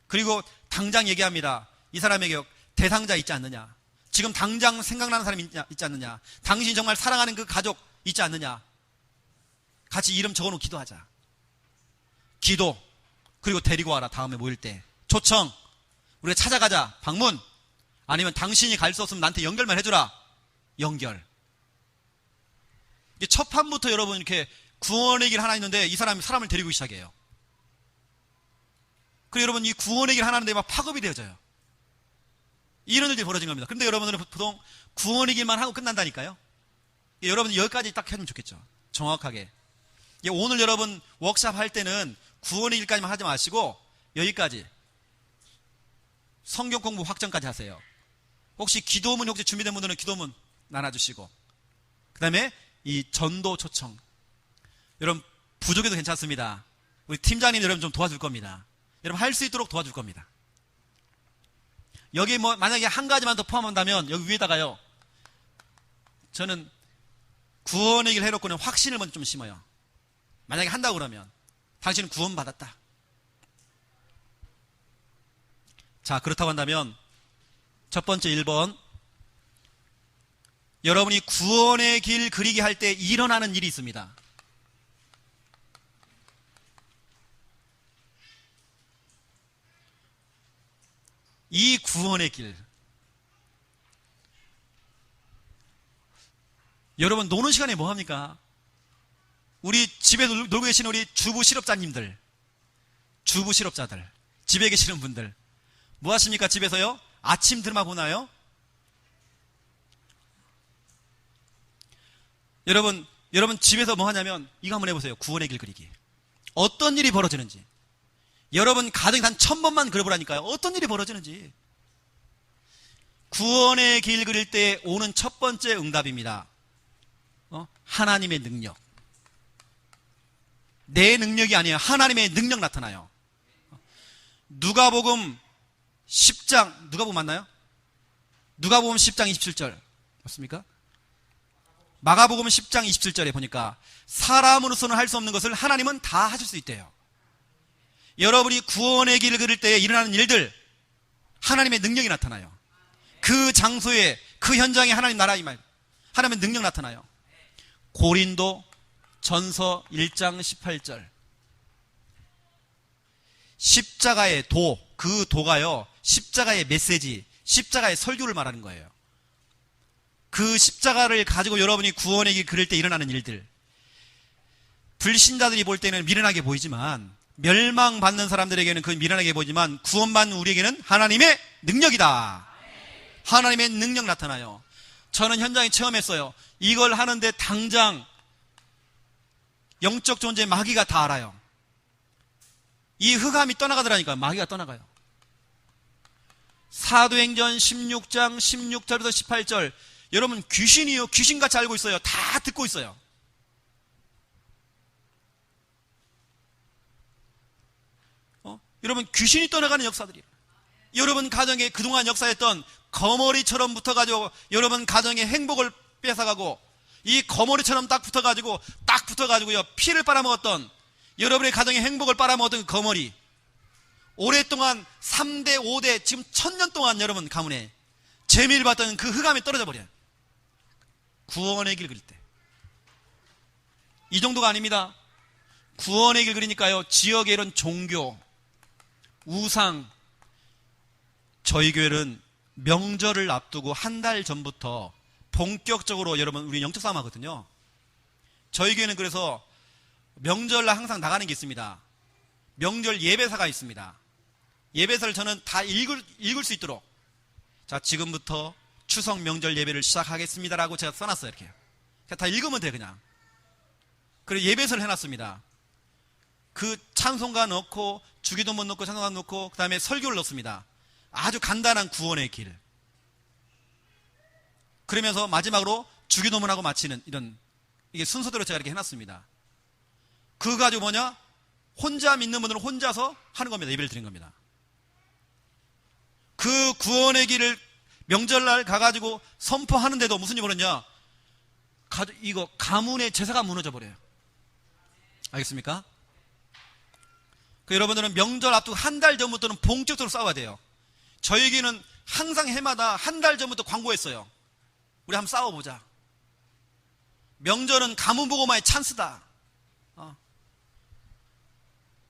A: 그리고 당장 얘기합니다. 이 사람에게 대상자 있지 않느냐? 지금 당장 생각나는 사람이 있지 않느냐? 당신이 정말 사랑하는 그 가족 있지 않느냐? 같이 이름 적어놓고 기도하자. 기도. 그리고 데리고 와라. 다음에 모일 때. 초청. 우리가 찾아가자. 방문. 아니면 당신이 갈 수 없으면 나한테 연결만 해주라. 연결. 첫 판부터 여러분 이렇게 구원의 길 하나 있는데 이 사람이 사람을 데리고 시작해요. 그리고 여러분 이 구원의 길 하나 있는데 막 파급이 되어져요. 이런 일들이 벌어진 겁니다. 그런데 여러분들은 보통 구원의 길만 하고 끝난다니까요. 여러분 여기까지 딱 해주면 좋겠죠. 정확하게. 오늘 여러분 워크숍 할 때는 구원의 길까지만 하지 마시고 여기까지 성경 공부 확정까지 하세요. 혹시 기도문 혹시 준비된 분들은 기도문 나눠주시고 그 다음에 이 전도 초청. 여러분 부족해도 괜찮습니다. 우리 팀장님 여러분 좀 도와줄 겁니다. 여러분 할 수 있도록 도와줄 겁니다. 여기 뭐 만약에 한 가지만 더 포함한다면 여기 위에다가요. 저는 구원의 길 해놓고는 확신을 먼저 좀 심어요. 만약에 한다고 그러면 당신은 구원받았다. 자, 그렇다고 한다면 첫 번째 1번 여러분이 구원의 길 그리기 할 때 일어나는 일이 있습니다. 이 구원의 길. 여러분 노는 시간에 뭐 합니까? 우리 집에 놀고 계신 우리 주부 실업자님들, 주부 실업자들, 집에 계시는 분들 뭐 하십니까? 집에서요? 아침 드라마 보나요? 여러분 집에서 뭐 하냐면 이거 한번 해보세요. 구원의 길 그리기. 어떤 일이 벌어지는지. 여러분 가정에 단 1000번만 그려보라니까요. 어떤 일이 벌어지는지. 구원의 길 그릴 때 오는 첫 번째 응답입니다. 하나님의 능력. 내 능력이 아니에요. 하나님의 능력 나타나요. 누가복음 10장, 누가복음 맞나요? 누가복음 10장 27절 맞습니까? 마가복음 10장 27절에 보니까 사람으로서는 할 수 없는 것을 하나님은 다 하실 수 있대요. 여러분이 구원의 길을 그릴 때 일어나는 일들, 하나님의 능력이 나타나요. 그 장소에, 그 현장에 하나님 나라 임할, 하나님의 능력 나타나요. 고린도 전서 1장 18절. 십자가의 도, 그 도가요, 십자가의 메시지, 십자가의 설교를 말하는 거예요. 그 십자가를 가지고 여러분이 구원의 길 그릴 때 일어나는 일들. 불신자들이 볼 때는 미련하게 보이지만, 멸망받는 사람들에게는 그 미련하게 보이지만, 구원받는 우리에게는 하나님의 능력이다. 하나님의 능력 나타나요. 저는 현장에 체험했어요. 이걸 하는데 당장 영적 존재의 마귀가 다 알아요. 이 흑암이 떠나가더라니까요. 마귀가 떠나가요. 사도행전 16장 16절부터 18절, 여러분 귀신이요, 귀신같이 알고 있어요. 다 듣고 있어요. 여러분 귀신이 떠나가는 역사들이에요. 여러분 가정에 그동안 역사했던 거머리처럼 붙어가지고 여러분 가정의 행복을 뺏어가고, 이 거머리처럼 딱 붙어가지고요 피를 빨아먹었던, 여러분의 가정의 행복을 빨아먹었던 그 거머리, 오랫동안 3대 5대 지금 1000년 동안 여러분 가문에 재미를 봤던 그 흑암이 떨어져 버려요. 구원의 길 그릴 때. 이 정도가 아닙니다. 구원의 길 그리니까요, 지역의 이런 종교, 우상, 저희 교회는 명절을 앞두고 한 달 전부터 본격적으로 여러분 우리 영적 싸움 하거든요. 저희 교회는 그래서 명절날 항상 나가는 게 있습니다. 명절 예배사가 있습니다. 예배사를 저는 다 읽을 수 있도록, 자 지금부터 추석 명절 예배를 시작하겠습니다라고 제가 써놨어요. 이렇게 그냥 다 읽으면 돼요. 그냥. 그리고 예배사를 해놨습니다. 그 찬송가 넣고 주기도문 넣고 찬송가 넣고 그 다음에 설교를 넣습니다. 아주 간단한 구원의 길. 그러면서 마지막으로 주기도문하고 마치는, 이런, 이게 순서대로 제가 이렇게 해놨습니다. 그거 가지고 뭐냐? 혼자 믿는 분들은 혼자서 하는 겁니다. 예배를 드린 겁니다. 그 구원의 길을 명절날 가가지고 선포하는데도 무슨 일이 벌어졌냐? 이거 가문의 제사가 무너져 버려요. 알겠습니까? 여러분들은 명절 앞두고 한 달 전부터는 본격적으로 싸워야 돼요. 저에게는 항상 해마다 한 달 전부터 광고했어요. 우리 한번 싸워보자. 명절은 가문 보고만의 찬스다.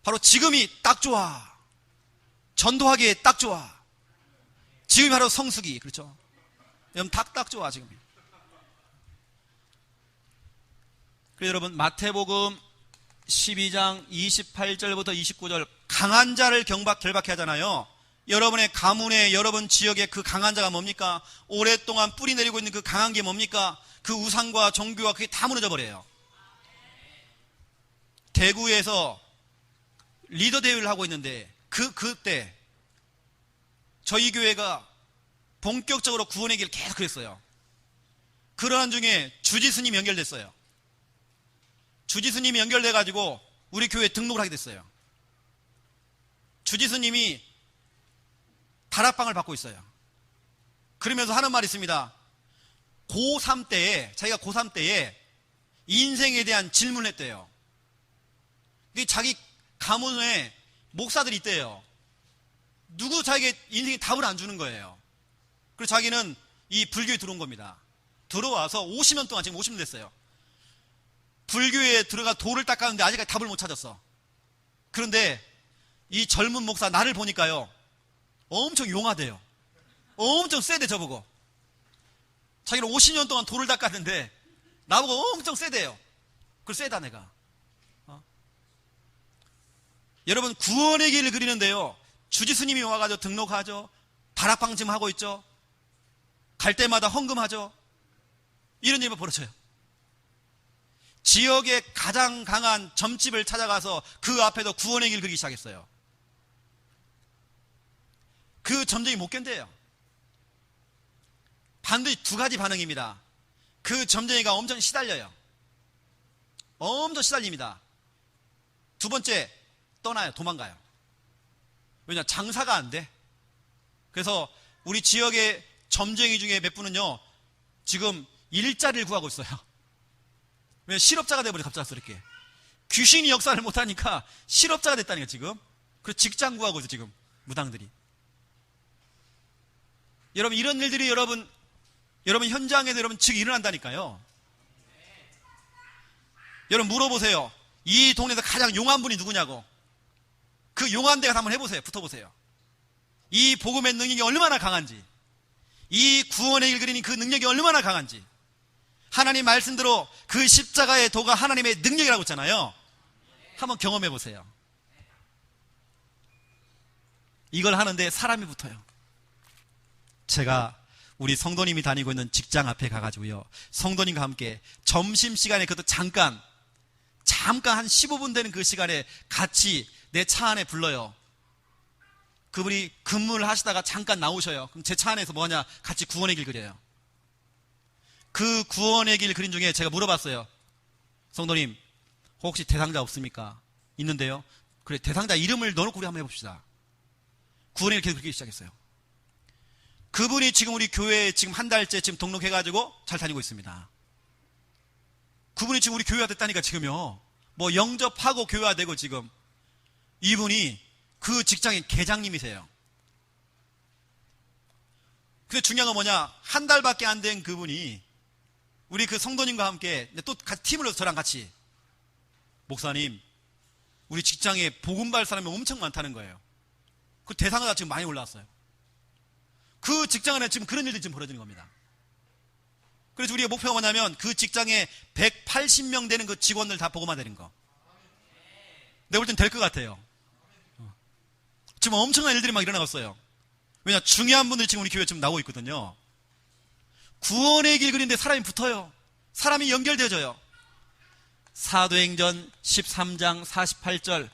A: 바로 지금이 딱 좋아. 전도하기에 딱 좋아. 지금이 바로 성수기. 그렇죠? 여러분 딱 좋아 지금이. 그래서 여러분 마태복음 12장 28절부터 29절, 강한 자를 결박해야 하잖아요. 여러분의 가문에, 여러분 지역에 그 강한 자가 뭡니까? 오랫동안 뿌리 내리고 있는 그 강한 게 뭡니까? 그 우상과 종교와 그게 다 무너져 버려요. 대구에서 리더 대회를 하고 있는데 그때 저희 교회가 본격적으로 구원의 길을 계속 그랬어요. 그러한 중에 주지스님이 연결됐어요. 주지스님이 연결돼가지고 우리 교회에 등록을 하게 됐어요. 주지스님이 다락방을 받고 있어요. 그러면서 하는 말이 있습니다. 고3 때에, 자기가 고3 때에 인생에 대한 질문을 했대요. 자기 가문에 목사들이 있대요. 누구 자기의 인생에 답을 안 주는 거예요. 그래서 자기는 이 불교에 들어온 겁니다. 들어와서 50년 동안, 지금 50년 됐어요. 불교에 들어가 돌을 닦았는데 아직까지 답을 못 찾았어. 그런데 이 젊은 목사 나를 보니까요, 엄청 용하대요. 엄청 세대 저보고. 자기는 50년 동안 돌을 닦았는데 나보고 엄청 세대요. 그걸 세다 내가. 여러분 구원의 길을 그리는데요, 주지스님이 와가지고 등록하죠. 다락방 지금 하고 있죠. 갈 때마다 헌금하죠. 이런 일이 벌어져요. 지역의 가장 강한 점집을 찾아가서 그 앞에도 구원의 길 그리기 시작했어요. 그 점쟁이 못 견뎌요. 반드시 두 가지 반응입니다. 그 점쟁이가 엄청 시달려요. 엄청 시달립니다. 두 번째, 떠나요. 도망가요. 왜냐? 장사가 안 돼. 그래서 우리 지역의 점쟁이 중에 몇 분은요, 지금 일자리를 구하고 있어요. 왜? 실업자가 돼버려. 갑작스럽게 귀신이 역사를 못하니까 실업자가 됐다니까 지금. 그래서 직장 구하고 있어 지금 무당들이. 여러분 이런 일들이 여러분 현장에서 여러분 즉 일어난다니까요. 여러분 물어보세요. 이 동네에서 가장 용한 분이 누구냐고. 그 용한 데가 한번 해보세요. 붙어보세요. 이 복음의 능력이 얼마나 강한지, 이 구원의 길 그리는 그 능력이 얼마나 강한지. 하나님 말씀대로 그 십자가의 도가 하나님의 능력이라고 했잖아요. 한번 경험해 보세요. 이걸 하는데 사람이 붙어요. 제가 우리 성도님이 다니고 있는 직장 앞에 가가지고요, 성도님과 함께 점심시간에, 그것도 잠깐 한 15분 되는 그 시간에 같이 내 차 안에 불러요. 그분이 근무를 하시다가 잠깐 나오셔요. 그럼 제 차 안에서 뭐하냐? 같이 구원의 길 그려요. 그 구원의 길 그린 중에 제가 물어봤어요. 성도님, 혹시 대상자 없습니까? 있는데요. 그래, 대상자 이름을 넣어놓고 우리 한번 해봅시다. 구원의 길 그리기 시작했어요. 그분이 지금 우리 교회에 지금 한 달째 지금 등록해가지고 잘 다니고 있습니다. 그분이 지금 우리 교회가 됐다니까 지금요. 뭐 영접하고 교회가 되고 지금 이분이 그 직장의 계장님이세요. 근데 중요한 건 뭐냐? 한 달밖에 안 된 그분이 우리 그 성도님과 함께 또 같이 팀을 해서 저랑 같이 목사님, 우리 직장에 복음발 사람이 엄청 많다는 거예요. 그 대상자가 지금 많이 올라왔어요. 그 직장 안에 지금 그런 일들이 지금 벌어지는 겁니다. 그래서 우리가 목표가 뭐냐면 그 직장에 180명 되는 그 직원들 다 복음화 되는 거. 내가 볼 땐 될 것 같아요. 지금 엄청난 일들이 막 일어나고 있어요. 왜냐? 중요한 분들이 지금 우리 교회에 지금 나오고 있거든요. 구원의 길 그리는데 사람이 붙어요. 사람이 연결되어져요. 사도행전 13장 48절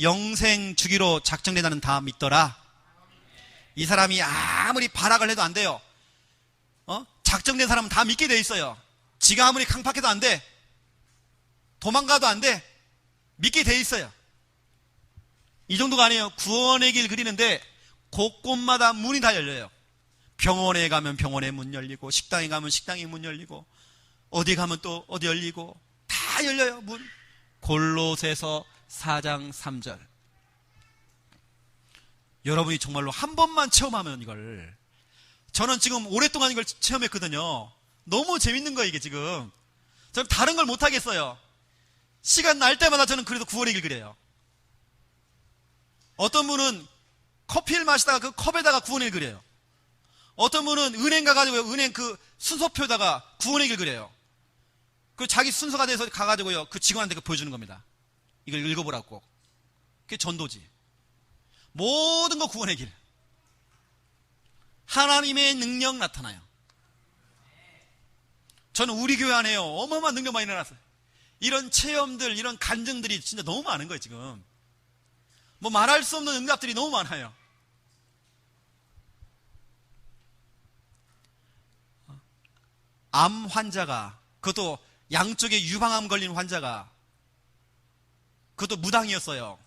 A: 영생 주기로 작정된 나는 다 믿더라. 이 사람이 아무리 발악을 해도 안 돼요. 작정된 사람은 다 믿게 돼 있어요. 지가 아무리 강팍해도 안 돼. 도망가도 안 돼. 믿게 돼 있어요. 이 정도가 아니에요. 구원의 길 그리는데 곳곳마다 문이 다 열려요. 병원에 가면 병원에 문 열리고, 식당에 가면 식당에 문 열리고, 어디 가면 또 어디 열리고, 다 열려요, 문. 골로새서 4장 3절. 여러분이 정말로 한 번만 체험하면 이걸, 저는 지금 오랫동안 이걸 체험했거든요. 너무 재밌는 거예요, 이게 지금. 저는 다른 걸 못 하겠어요. 시간 날 때마다 저는 그래도 구원의 길 그려요. 어떤 분은 커피를 마시다가 그 컵에다가 구원의 길 그려요. 어떤 분은 은행 가가지고 은행 그 순서표에다가 구원의 길 그려요. 그 자기 순서가 돼서 가가지고요, 그 직원한테 보여주는 겁니다. 이걸 읽어보라고. 그게 전도지. 모든 거 구원의 길. 하나님의 능력 나타나요. 저는 우리 교회 안에요, 어마어마한 능력 많이 일어났어요. 이런 체험들, 이런 간증들이 진짜 너무 많은 거예요, 지금. 뭐 말할 수 없는 응답들이 너무 많아요. 암 환자가, 그것도 양쪽에 유방암 걸린 환자가, 그것도 무당이었어요.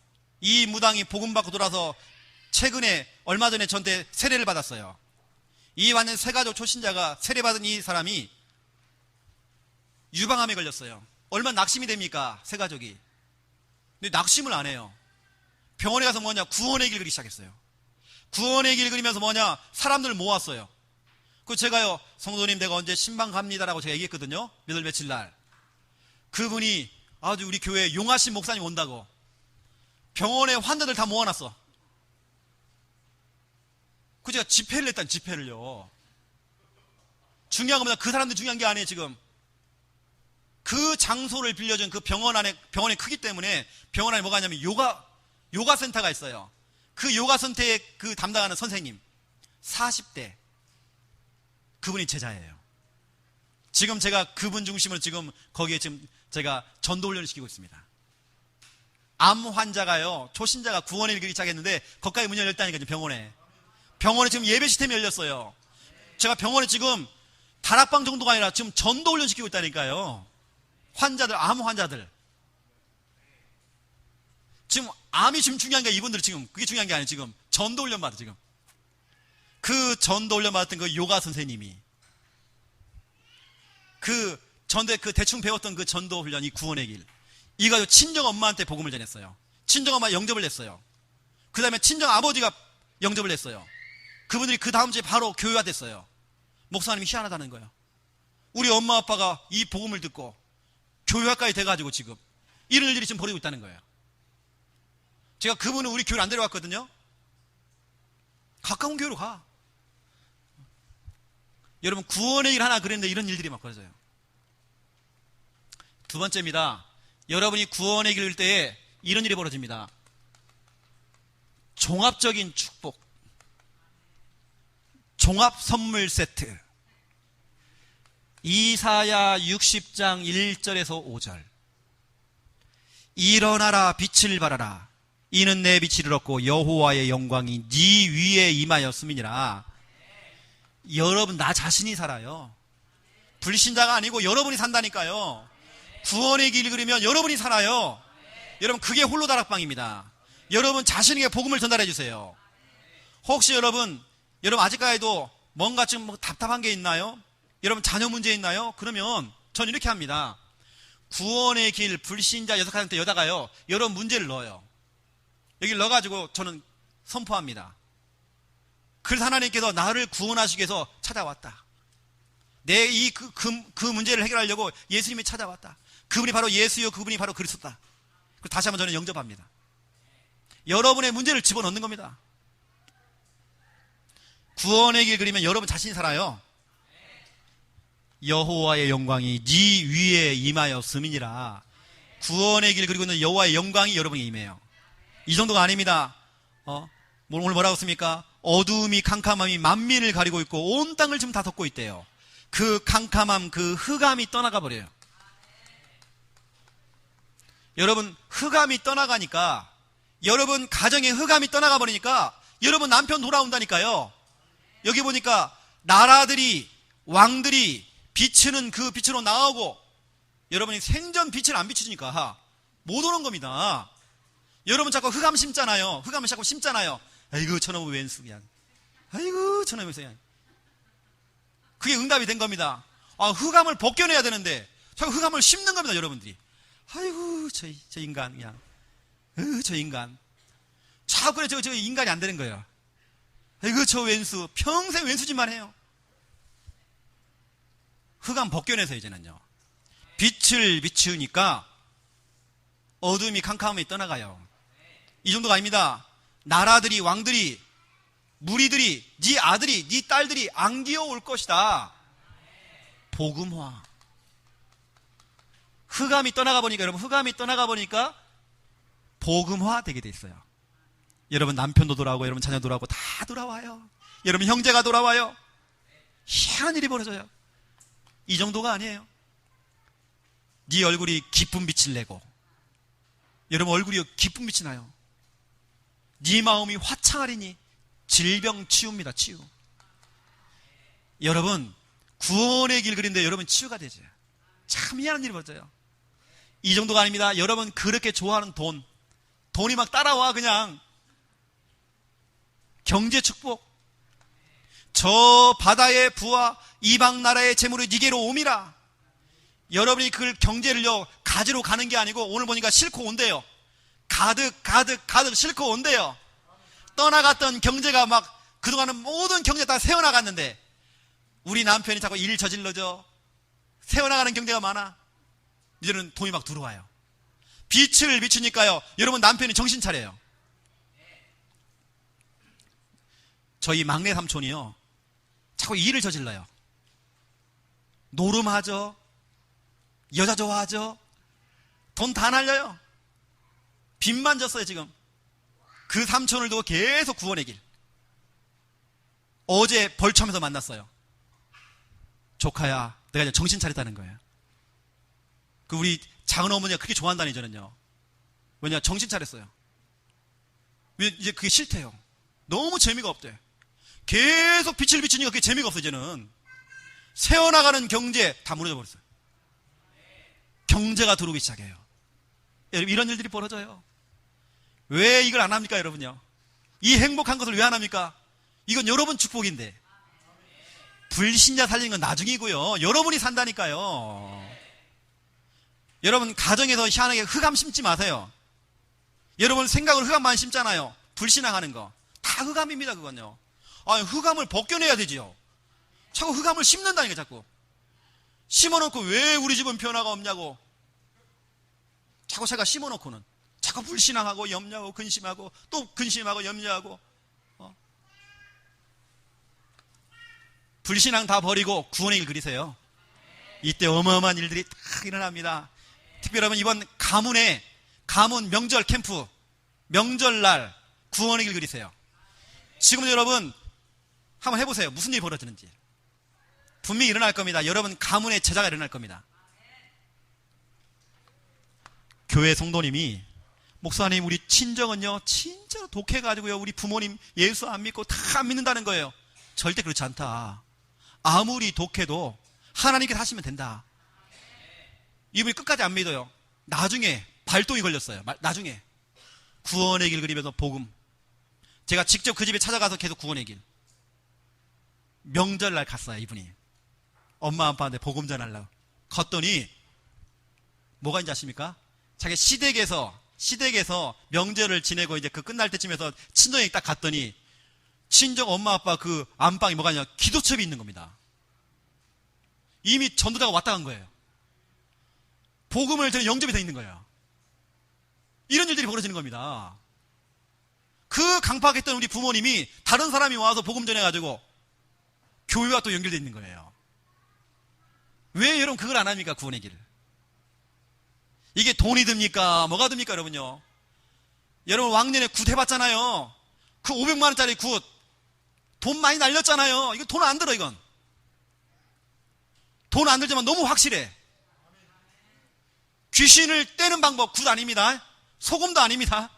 A: 이 무당이 복음 받고 돌아서 최근에 얼마 전에 저한테 세례를 받았어요. 이 완전 세가족 초신자가 세례받은 이 사람이 유방암에 걸렸어요. 얼마나 낙심이 됩니까? 세가족이. 근데 낙심을 안 해요. 병원에 가서 뭐냐? 구원의 길 그리기 시작했어요. 구원의 길 그리면서 뭐냐? 사람들을 모았어요. 그 제가요, 성도님 내가 언제 신방 갑니다라고 제가 얘기했거든요. 몇 월 며칠 날. 그분이 아주 우리 교회에 용하신 목사님 온다고 병원에 환자들 다 모아놨어. 그 제가 집회를 했다니, 집회를요. 중요한 겁니다. 그 사람들 중요한 게 아니에요, 지금. 그 장소를 빌려준 그 병원 안에, 병원이 크기 때문에 병원 안에 뭐가 있냐면 요가 센터가 있어요. 그 요가 센터에 그 담당하는 선생님 40대, 그분이 제자예요. 지금 제가 그분 중심으로 지금 거기에 지금 제가 전도 훈련을 시키고 있습니다. 암 환자가요, 초신자가 구원의 길을 시작했는데 거기까지 문이 열렸다니까. 지금 병원에 지금 예배 시스템이 열렸어요. 제가 병원에 지금 다락방 정도가 아니라 지금 전도 훈련 시키고 있다니까요. 환자들, 암 환자들. 지금 암이 지금 중요한 게, 이분들 지금 그게 중요한 게 아니에요. 지금 전도 훈련 받아. 지금 그 전도 훈련 받았던 그 요가 선생님이 그 전대 그 대충 배웠던 그 전도 훈련, 이 구원의 길, 이거 친정 엄마한테 복음을 전했어요. 친정 엄마 영접을 했어요. 그 다음에 친정 아버지가 영접을 했어요. 그분들이 그 다음 주에 바로 교회가 됐어요. 목사님이 희한하다는 거예요. 우리 엄마 아빠가 이 복음을 듣고 교회가까지 돼가지고 지금 이런 일들이 지금 벌어지고 있다는 거예요. 제가 그분은 우리 교회를 안 데려왔거든요. 가까운 교회로 가. 여러분, 구원의 일 하나 그랬는데 이런 일들이 막 벌어져요. 두 번째입니다. 여러분이 구원의 길을 때에 이런 일이 벌어집니다. 종합적인 축복, 종합 선물 세트. 이사야 60장 1절에서 5절. 일어나라, 빛을 발하라. 이는 내 빛이 이르렀고 여호와의 영광이 네 위에 임하였음이니라. 여러분, 나 자신이 살아요. 불신자가 아니고 여러분이 산다니까요. 구원의 길 그리면 여러분이 살아요. 여러분, 그게 홀로 다락방입니다. 여러분 자신에게 복음을 전달해 주세요. 혹시 여러분 아직까지도 뭔가 좀 답답한 게 있나요? 여러분 자녀 문제 있나요? 그러면 전 이렇게 합니다. 구원의 길 불신자 6가정 때 여다가요, 여러분 문제를 넣어요. 여기를 넣어가지고 저는 선포합니다. 그래서 하나님께서 나를 구원하시기 위해서 찾아왔다. 내 그 문제를 해결하려고 예수님이 찾아왔다. 그분이 바로 예수요, 그분이 바로 그리스도다. 그리고 다시 한번 저는 영접합니다. 여러분의 문제를 집어넣는 겁니다. 구원의 길 그리면 여러분 자신이 살아요. 여호와의 영광이 네 위에 임하였음이니라. 구원의 길 그리고 있는 여호와의 영광이 여러분에게 임해요. 이 정도가 아닙니다. 오늘 뭐라고 했습니까? 어두움이 캄캄함이 만민을 가리고 있고 온 땅을 지금 다 덮고 있대요. 그 캄캄함, 그 흑암이 떠나가 버려요. 여러분, 흑암이 떠나가니까, 여러분 가정의 흑암이 떠나가 버리니까 여러분 남편 돌아온다니까요. 여기 보니까 나라들이, 왕들이 비추는 그 빛으로 나오고, 여러분이 생전 빛을 안 비추니까 못 오는 겁니다. 여러분 자꾸 흑암 심잖아요. 흑암을 자꾸 심잖아요. 아이고 저놈의 왼수 그냥, 아이고 저놈의 왼수 그냥. 그게 응답이 된 겁니다. 흑암을 벗겨내야 되는데 자꾸 흑암을 심는 겁니다. 여러분들이. 아이고 저 인간 그냥, 저 인간 자꾸 그래. 저 인간이 안 되는 거예요. 아이고 저 왼수, 평생 왼수짓만 해요. 흑암 벗겨내서 이제는요, 빛을 비추니까 어둠이 캄캄함이 떠나가요. 이 정도가 아닙니다. 나라들이, 왕들이, 무리들이, 네 아들이, 네 딸들이 안기어 올 것이다. 복음화. 흑암이 떠나가 보니까, 여러분, 흑암이 떠나가 보니까 복음화 되게 돼 있어요. 여러분 남편도 돌아오고, 여러분 자녀 돌아오고, 다 돌아와요. 여러분 형제가 돌아와요. 희한한 일이 벌어져요. 이 정도가 아니에요. 네 얼굴이 기쁜 빛을 내고, 여러분 얼굴이 기쁜 빛이 나요. 네 마음이 화창하리니 질병 치유입니다. 치유. 여러분 구원의 길 그린데 여러분 치유가 되죠. 참 희한한 일이 벌어져요. 이 정도가 아닙니다. 여러분 그렇게 좋아하는 돈이 막 따라와. 그냥 경제 축복, 저 바다의 부와 이방 나라의 재물이 니게로 옴이라. 여러분이 그 경제를요 가지러 가는 게 아니고 오늘 보니까 싣고 온대요. 가득 싣고 온대요. 떠나갔던 경제가 막 그동안은 모든 경제 다 세워나갔는데 우리 남편이 자꾸 일 저질러져. 세워나가는 경제가 많아. 이제는 돈이 막 들어와요. 빛을 비추니까요 여러분 남편이 정신 차려요. 저희 막내 삼촌이요 자꾸 일을 저질러요. 노름하죠, 여자 좋아하죠, 돈 다 날려요. 빚만 졌어요 지금. 그 삼촌을 두고 계속 구원의 길. 어제 벌초하면서 만났어요. 조카야, 내가 이제 정신 차렸다는 거예요. 그 우리 작은 어머니가 그렇게 좋아한다니 저는요. 왜냐, 정신 차렸어요. 이제 그게 싫대요. 너무 재미가 없대. 계속 빛을 비추니까 그게 재미가 없어. 이제는 새어나가는 경제 다 무너져 버렸어요. 경제가 들어오기 시작해요. 여러분 이런 일들이 벌어져요. 왜 이걸 안 합니까 여러분요? 이 행복한 것을 왜 안 합니까? 이건 여러분 축복인데. 불신자 살리는 건 나중이고요, 여러분이 산다니까요. 여러분 가정에서 희한하게 흑암 심지 마세요. 여러분 생각을 흑암만 심잖아요. 불신앙하는 거 다 흑암입니다. 그건요. 흑암을 벗겨내야 되지요. 자꾸 흑암을 심는다니까. 자꾸 심어놓고 왜 우리 집은 변화가 없냐고. 자꾸 제가 심어놓고는 자꾸 불신앙하고 염려하고 근심하고 또 근심하고 염려하고. 불신앙 다 버리고 구원의 길 그리세요. 이때 어마어마한 일들이 딱 일어납니다. 특별히 여러분 이번 가문 명절 캠프 명절날 구원의 길 그리세요. 지금 여러분 한번 해보세요. 무슨 일이 벌어지는지. 분명히 일어날 겁니다. 여러분 가문의 제자가 일어날 겁니다. 교회 성도님이 목사님, 우리 친정은요, 진짜로 독해가지고요, 우리 부모님 예수 안 믿고 다 안 믿는다는 거예요. 절대 그렇지 않다. 아무리 독해도 하나님께 하시면 된다. 이분이 끝까지 안 믿어요. 나중에 발동이 걸렸어요. 나중에 구원의 길 그리면서 복음. 제가 직접 그 집에 찾아가서 계속 구원의 길. 명절날 갔어요. 이분이 엄마 아빠한테 복음 전하려고 걷더니 뭐가 있는지 아십니까? 자기 시댁에서 명절을 지내고 이제 그 끝날 때쯤에서 친정에 딱 갔더니 친정 엄마 아빠 그 안방이 뭐가 있냐, 기도첩이 있는 겁니다. 이미 전도자가 왔다 간 거예요. 복음을 전해 영접이 돼 있는 거예요. 이런 일들이 벌어지는 겁니다. 그 강팍했던 우리 부모님이 다른 사람이 와서 복음 전해가지고 교회와 또 연결되어 있는 거예요. 왜 여러분 그걸 안 합니까? 구원의 길을. 이게 돈이 듭니까? 뭐가 듭니까? 여러분요, 여러분 왕년에 굿 해봤잖아요. 그 500만원짜리 굿 돈 많이 날렸잖아요. 이거 돈 안 들어. 이건 돈 안 들지만 너무 확실해. 귀신을 떼는 방법 굿 아닙니다. 소금도 아닙니다.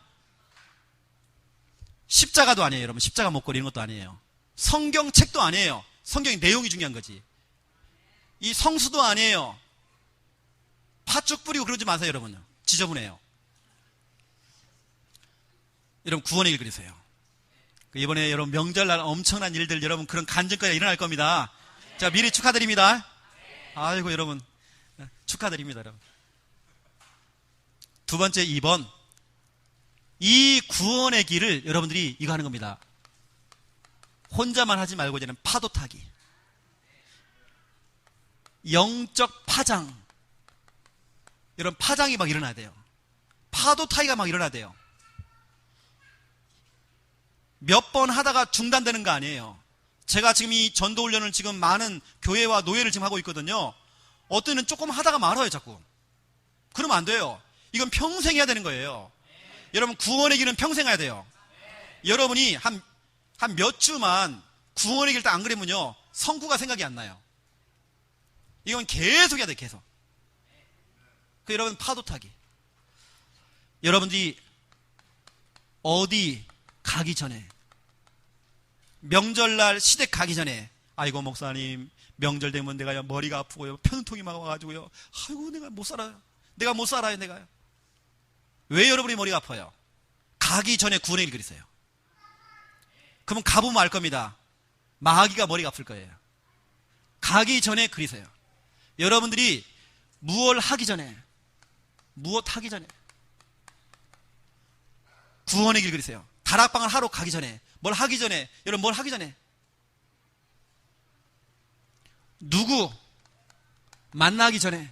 A: 십자가도 아니에요. 여러분, 십자가 목걸이 이런 것도 아니에요. 성경책도 아니에요. 성경의 내용이 중요한 거지. 이 성수도 아니에요. 팥죽 뿌리고 그러지 마세요. 여러분요, 지저분해요. 여러분, 구원의 길 그리세요. 이번에 여러분 명절날 엄청난 일들, 여러분 그런 간증까지 일어날 겁니다. 자, 미리 축하드립니다. 아이고, 여러분 축하드립니다. 여러분, 두 번째, 2번. 이 구원의 길을 여러분들이 이거 하는 겁니다. 혼자만 하지 말고 이제는 파도 타기, 영적 파장. 여러분, 파장이 막 일어나야 돼요. 파도 타기가 막 일어나야 돼요. 몇 번 하다가 중단되는 거 아니에요. 제가 지금 이 전도 훈련을 지금 많은 교회와 노예를 지금 하고 있거든요. 어떤 때는 조금 하다가 말아요, 자꾸. 그러면 안 돼요. 이건 평생 해야 되는 거예요. 여러분, 구원의 길은 평생 해야 돼요. 여러분이 한 몇 주만 구원의 길 딱 안 그리면요, 성구가 생각이 안 나요. 이건 계속 해야 돼요. 계속. 그 여러분, 파도 타기. 여러분들이 어디 가기 전에, 명절날 시댁 가기 전에, 아이고 목사님, 명절 되면 내가 머리가 아프고요, 편통이 막 와가지고요, 아이고 내가 못 살아요. 내가요. 왜 여러분이 머리가 아파요? 가기 전에 구원의 길 그리세요. 그러면 가보면 알 겁니다. 마귀가 머리가 아플 거예요. 가기 전에 그리세요. 여러분들이 무엇 하기 전에 구원의 길 그리세요. 다락방을 하러 가기 전에, 여러분 뭘 하기 전에, 누구 만나기 전에,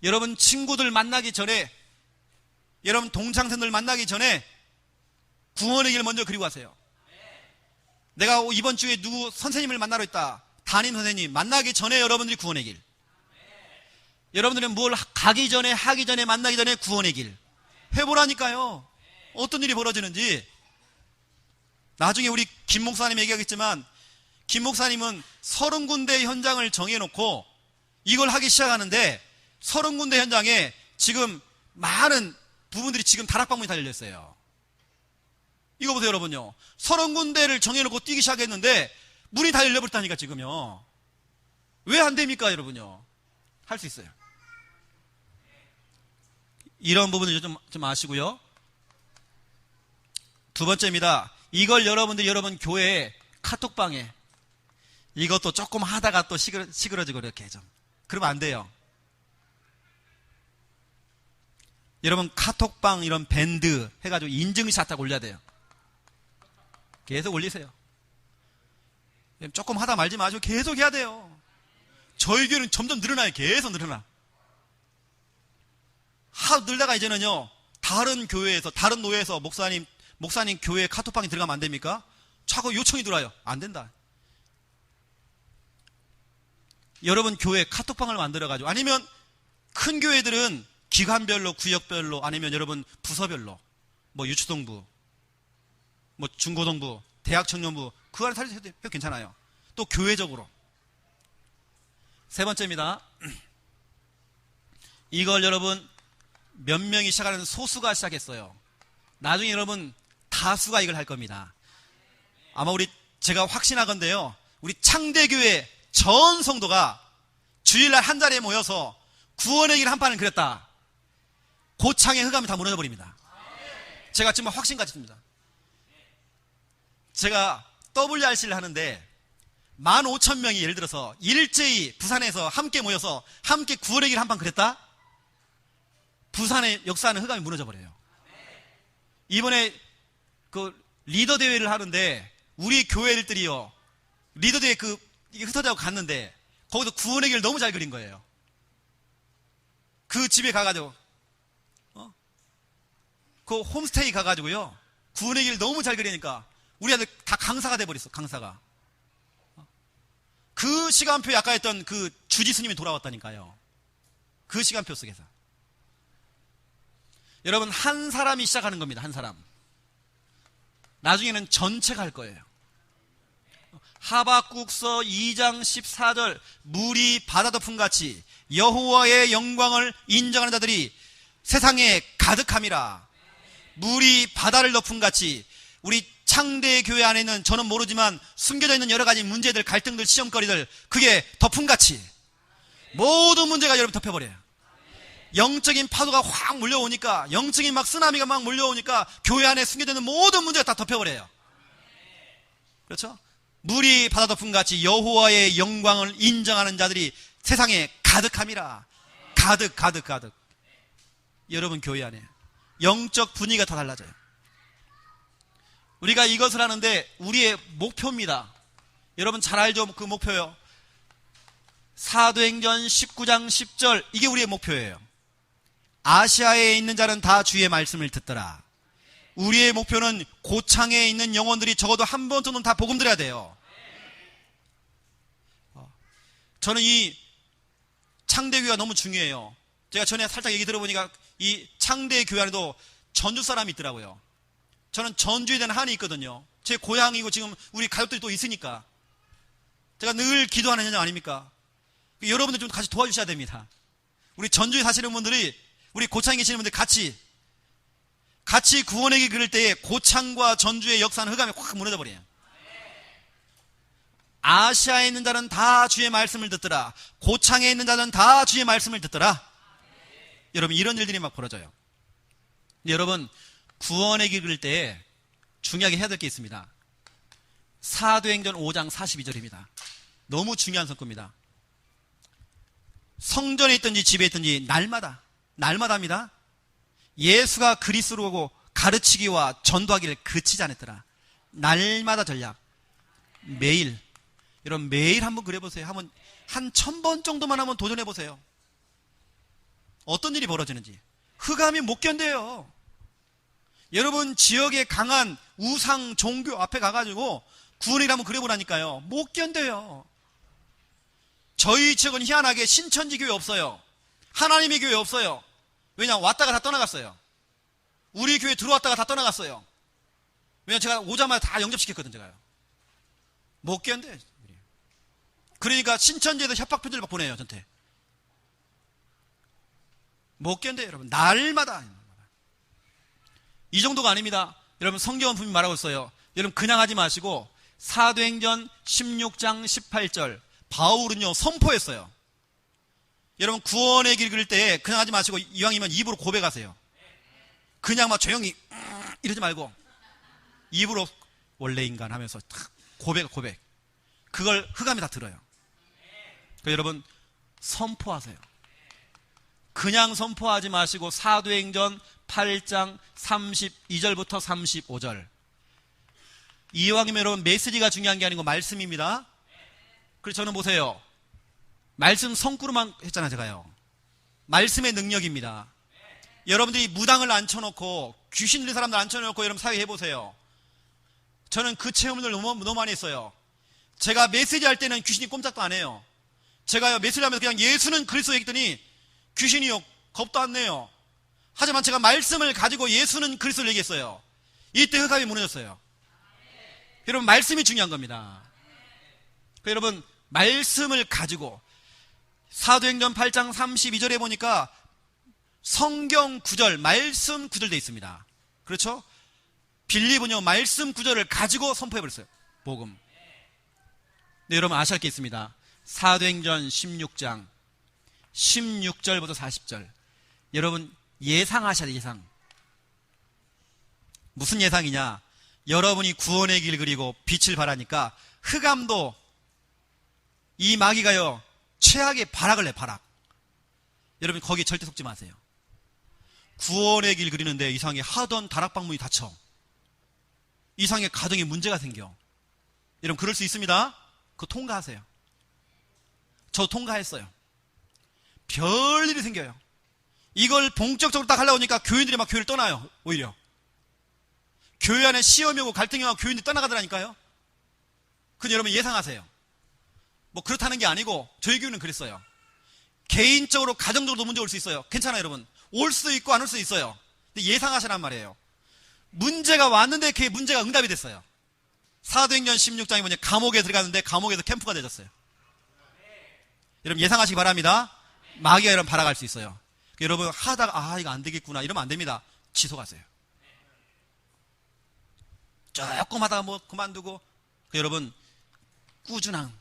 A: 여러분 친구들 만나기 전에, 여러분 동창생들 만나기 전에 구원의 길 먼저 그리고 가세요. 내가 이번 주에 누구 선생님을 만나러 있다. 담임 선생님 만나기 전에 여러분들이 구원의 길. 여러분들은 뭘 가기 전에, 하기 전에, 만나기 전에 구원의 길 해보라니까요. 어떤 일이 벌어지는지. 나중에 우리 김 목사님 얘기하겠지만, 김 목사님은 30군데 현장을 정해놓고 이걸 하기 시작하는데, 30군데 현장에 지금 많은 부분들이 지금 다락방문이 다 열렸어요. 이거 보세요, 여러분요. 30군데를 정해놓고 뛰기 시작했는데 문이 다 열려버렸다니까, 지금요. 왜 안 됩니까, 여러분요? 할 수 있어요. 이런 부분을 좀 아시고요. 두 번째입니다. 이걸 여러분들, 여러분 교회 카톡방에 이것도 조금 하다가 또 시끄러지고 이렇게 좀 그러면 안 돼요. 여러분 카톡방 이런 밴드 해가지고 인증샷 딱 올려야 돼요. 계속 올리세요. 조금 하다 말지 마시고 계속 해야 돼요. 저희 교회는 점점 늘어나요. 계속 늘어나. 늘다가 이제는요, 다른 교회에서, 다른 노예에서 목사님 교회 카톡방에 들어가면 안 됩니까? 자꾸 요청이 들어와요. 안 된다. 여러분 교회 카톡방을 만들어가지고, 아니면 큰 교회들은 기관별로, 구역별로, 아니면 여러분 부서별로, 뭐 유초동부, 뭐 중고동부, 대학청년부, 그 안에 살려도 괜찮아요. 또 교회적으로. 세 번째입니다. 이걸 여러분 몇 명이 시작하는 소수가 시작했어요. 나중에 여러분 다수가 이걸 할 겁니다. 아마 제가 확신하건대요, 우리 창대교회 전 성도가 주일날 한 자리에 모여서 구원의 길 한 판을 그렸다, 고창의 흑암이 다 무너져 버립니다. 제가 지금 확신까지 듭니다. 제가 WRC를 하는데 15,000명이 예를 들어서 일제히 부산에서 함께 모여서 함께 구원의 길 한 판 그랬다? 부산의 역사하는 흑암이 무너져 버려요. 이번에 그 리더 대회를 하는데 우리 교회들이요, 리더 대회 이게 흩어져서 갔는데 거기서 구원의 길을 너무 잘 그린 거예요. 그 집에 가가지고 그 홈스테이 가가지고요, 구원의 길을 너무 잘 그리니까 우리 아들 다 강사가 돼버렸어. 강사가. 그 시간표에 아까 했던 그 주지 스님이 돌아왔다니까요. 그 시간표 속에서. 여러분, 한 사람이 시작하는 겁니다. 한 사람. 나중에는 전체가 할 거예요. 하박국서 2장 14절, 물이 바다 덮음같이 여호와의 영광을 인정하는 자들이 세상에 가득함이라. 물이 바다를 덮음같이 우리 창대교회 안에는 저는 모르지만 숨겨져 있는 여러 가지 문제들, 갈등들, 시험거리들, 그게 덮음같이 모든 문제가 여러분 덮여버려요. 영적인 파도가 확 몰려오니까, 영적인 막 쓰나미가 막 몰려오니까 교회 안에 숨겨져 있는 모든 문제가 다 덮여버려요. 그렇죠? 물이 바다 덮음같이 여호와의 영광을 인정하는 자들이 세상에 가득함이라. 가득. 여러분 교회 안에 영적 분위기가 다 달라져요. 우리가 이것을 하는데 우리의 목표입니다. 여러분 잘 알죠? 그 목표요. 사도행전 19장 10절, 이게 우리의 목표예요. 아시아에 있는 자는 다 주의 말씀을 듣더라. 우리의 목표는 고창에 있는 영혼들이 적어도 한 번 정도는 다 복음 들어야 돼요. 저는 이 창대교회가 너무 중요해요. 제가 전에 살짝 얘기 들어보니까 이 창대교회 안에도 전주 사람이 있더라고요. 저는 전주에 대한 한이 있거든요. 제 고향이고 지금 우리 가족들이 또 있으니까 제가 늘 기도하는 현장 아닙니까? 여러분들 좀 같이 도와주셔야 됩니다. 우리 전주에 사시는 분들이, 우리 고창에 계시는 분들 같이 구원의 길 그릴 때에 고창과 전주의 역사는 흑암이 확 무너져 버려요. 아시아에 있는 자는 다 주의 말씀을 듣더라. 고창에 있는 자는 다 주의 말씀을 듣더라. 여러분, 이런 일들이 막 벌어져요. 근데 여러분, 구원의 길 그릴 때에 중요하게 해야 될 게 있습니다. 사도행전 5장 42절입니다. 너무 중요한 성구입니다. 성전에 있든지 집에 있든지 날마다입니다. 예수가 그리스도로 오고 가르치기와 전도하기를 그치지 않았더라. 날마다 전략. 매일. 여러분, 매일 한번 그려보세요. 한 1000번 정도만 한번 도전해보세요. 어떤 일이 벌어지는지. 흑암이 못 견뎌요. 여러분, 지역의 강한 우상 종교 앞에 가가지고 구원을 한번 그려보라니까요. 못 견뎌요. 저희 지역은 희한하게 신천지 교회 없어요. 하나님의 교회 없어요. 왜냐? 왔다가 다 떠나갔어요. 우리 교회 들어왔다가 다 떠나갔어요. 왜냐? 제가 오자마자 다 영접시켰거든, 제가요. 못 견뎌요. 그러니까 신천지에서 협박 편지를 막 보내요, 저한테. 못 견뎌요, 여러분. 날마다. 이 정도가 아닙니다. 여러분, 성경은 분명히 말하고 있어요. 여러분, 그냥 하지 마시고 사도행전 16장 18절, 바울은요 선포했어요. 여러분, 구원의 길 그릴 때 그냥 하지 마시고 이왕이면 입으로 고백하세요. 그냥 막 조용히 이러지 말고 입으로 원래 인간 하면서 탁 고백. 그걸 흑암이 다 들어요. 그러니까 여러분, 선포하세요. 그냥 선포하지 마시고 사도행전 8장 32절부터 35절. 이왕이면 여러분, 메시지가 중요한 게 아니고 말씀입니다. 그래서 저는 보세요. 말씀 성구로만 했잖아요, 제가요. 말씀의 능력입니다. 여러분들이 무당을 앉혀놓고 귀신 들린 사람들 앉혀놓고 여러분 사회 해보세요. 저는 그 체험을 너무 많이 했어요. 제가 메시지 할 때는 귀신이 꼼짝도 안 해요. 제가요 메시지 하면서 그냥 예수는 그리스도 얘기했더니 귀신이요 겁도 안 내요. 하지만 제가 말씀을 가지고 예수는 그리스도를 얘기했어요. 이때 흑암이 무너졌어요. 여러분, 말씀이 중요한 겁니다. 여러분, 말씀을 가지고 사도행전 8장 32절에 보니까 성경 구절, 말씀 구절 되어 있습니다. 그렇죠? 빌립은요, 말씀 구절을 가지고 선포해버렸어요. 복음. 네, 여러분 아셔야 할 게 있습니다. 사도행전 16장 16절부터 40절. 여러분 예상하셔야 돼요. 예상. 무슨 예상이냐? 여러분이 구원의 길 그리고 빛을 발하니까 흑암도 이 마귀가요 최악의 발악을 내. 발악. 여러분 거기 절대 속지 마세요. 구원의 길 그리는데 이상하게 하던 다락방문이 닫혀. 이상하게 가정에 문제가 생겨. 여러분 그럴 수 있습니다. 그거 통과하세요. 저 통과했어요. 별일이 생겨요. 이걸 본격적으로 딱 하려고 하니까 교인들이 막 교회를 떠나요. 오히려 교회 안에 시험이 오고 갈등이 오고 교인들이 떠나가더라니까요. 그건 여러분 예상하세요. 뭐 그렇다는 게 아니고 저희 교회는 그랬어요. 개인적으로 가정적으로도 문제 올 수 있어요. 괜찮아요 여러분. 올 수도 있고 안 올 수도 있어요. 근데 예상하시란 말이에요. 문제가 왔는데 그 문제가 응답이 됐어요. 사도행전 16장에 보니 감옥에 들어갔는데 감옥에서 캠프가 되졌어요. 여러분 예상하시기 바랍니다. 마귀가 여러분 발악할 수 있어요. 여러분 하다가 이거 안 되겠구나 이러면 안 됩니다. 지속하세요. 조금 하다가 뭐 그만두고 여러분 꾸준함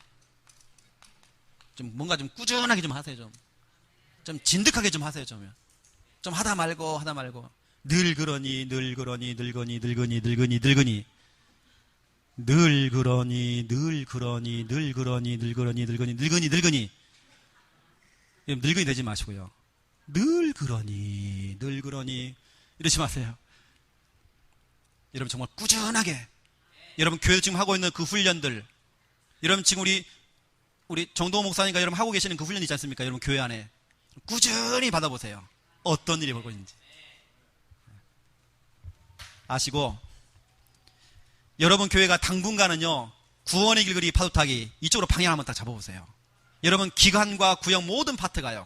A: 좀 뭔가 좀 꾸준하게 좀 하세요. 좀 진득하게 좀 하세요. 좀 하다 말고 늘 그러니 늘 그러니 늙으니 늙으니 늙으니 늙으니 늘 그러니 늘 그러니 늘 그러니 늙으니 늙으니 늙으니 늙으니 늙으니 되지 마시고요. 늘 그러니 늘 그러니 이러지 마세요. 여러분 정말 꾸준하게 여러분 교회 지금 하고 있는 그 훈련들 여러분 지금 우리 정동호 목사님과 여러분 하고 계시는 그 훈련 있지 않습니까? 여러분 교회 안에 꾸준히 받아보세요. 어떤 일이 벌고 있는지 아시고 여러분 교회가 당분간은요 구원의 길거리 파도타기 이쪽으로 방향 한번 딱 잡아보세요. 여러분 기관과 구역 모든 파트가요.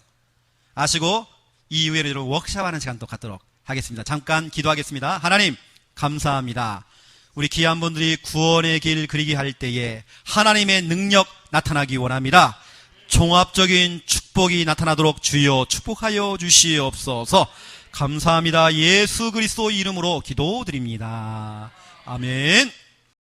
A: 아시고 이후에는 여러분 워크샵하는 시간 또 갖도록 하겠습니다. 잠깐 기도하겠습니다. 하나님 감사합니다. 우리 귀한 분들이 구원의 길 그리기 할 때에 하나님의 능력 나타나기 원합니다. 종합적인 축복이 나타나도록 주여 축복하여 주시옵소서. 감사합니다. 예수 그리스도 이름으로 기도드립니다. 아멘.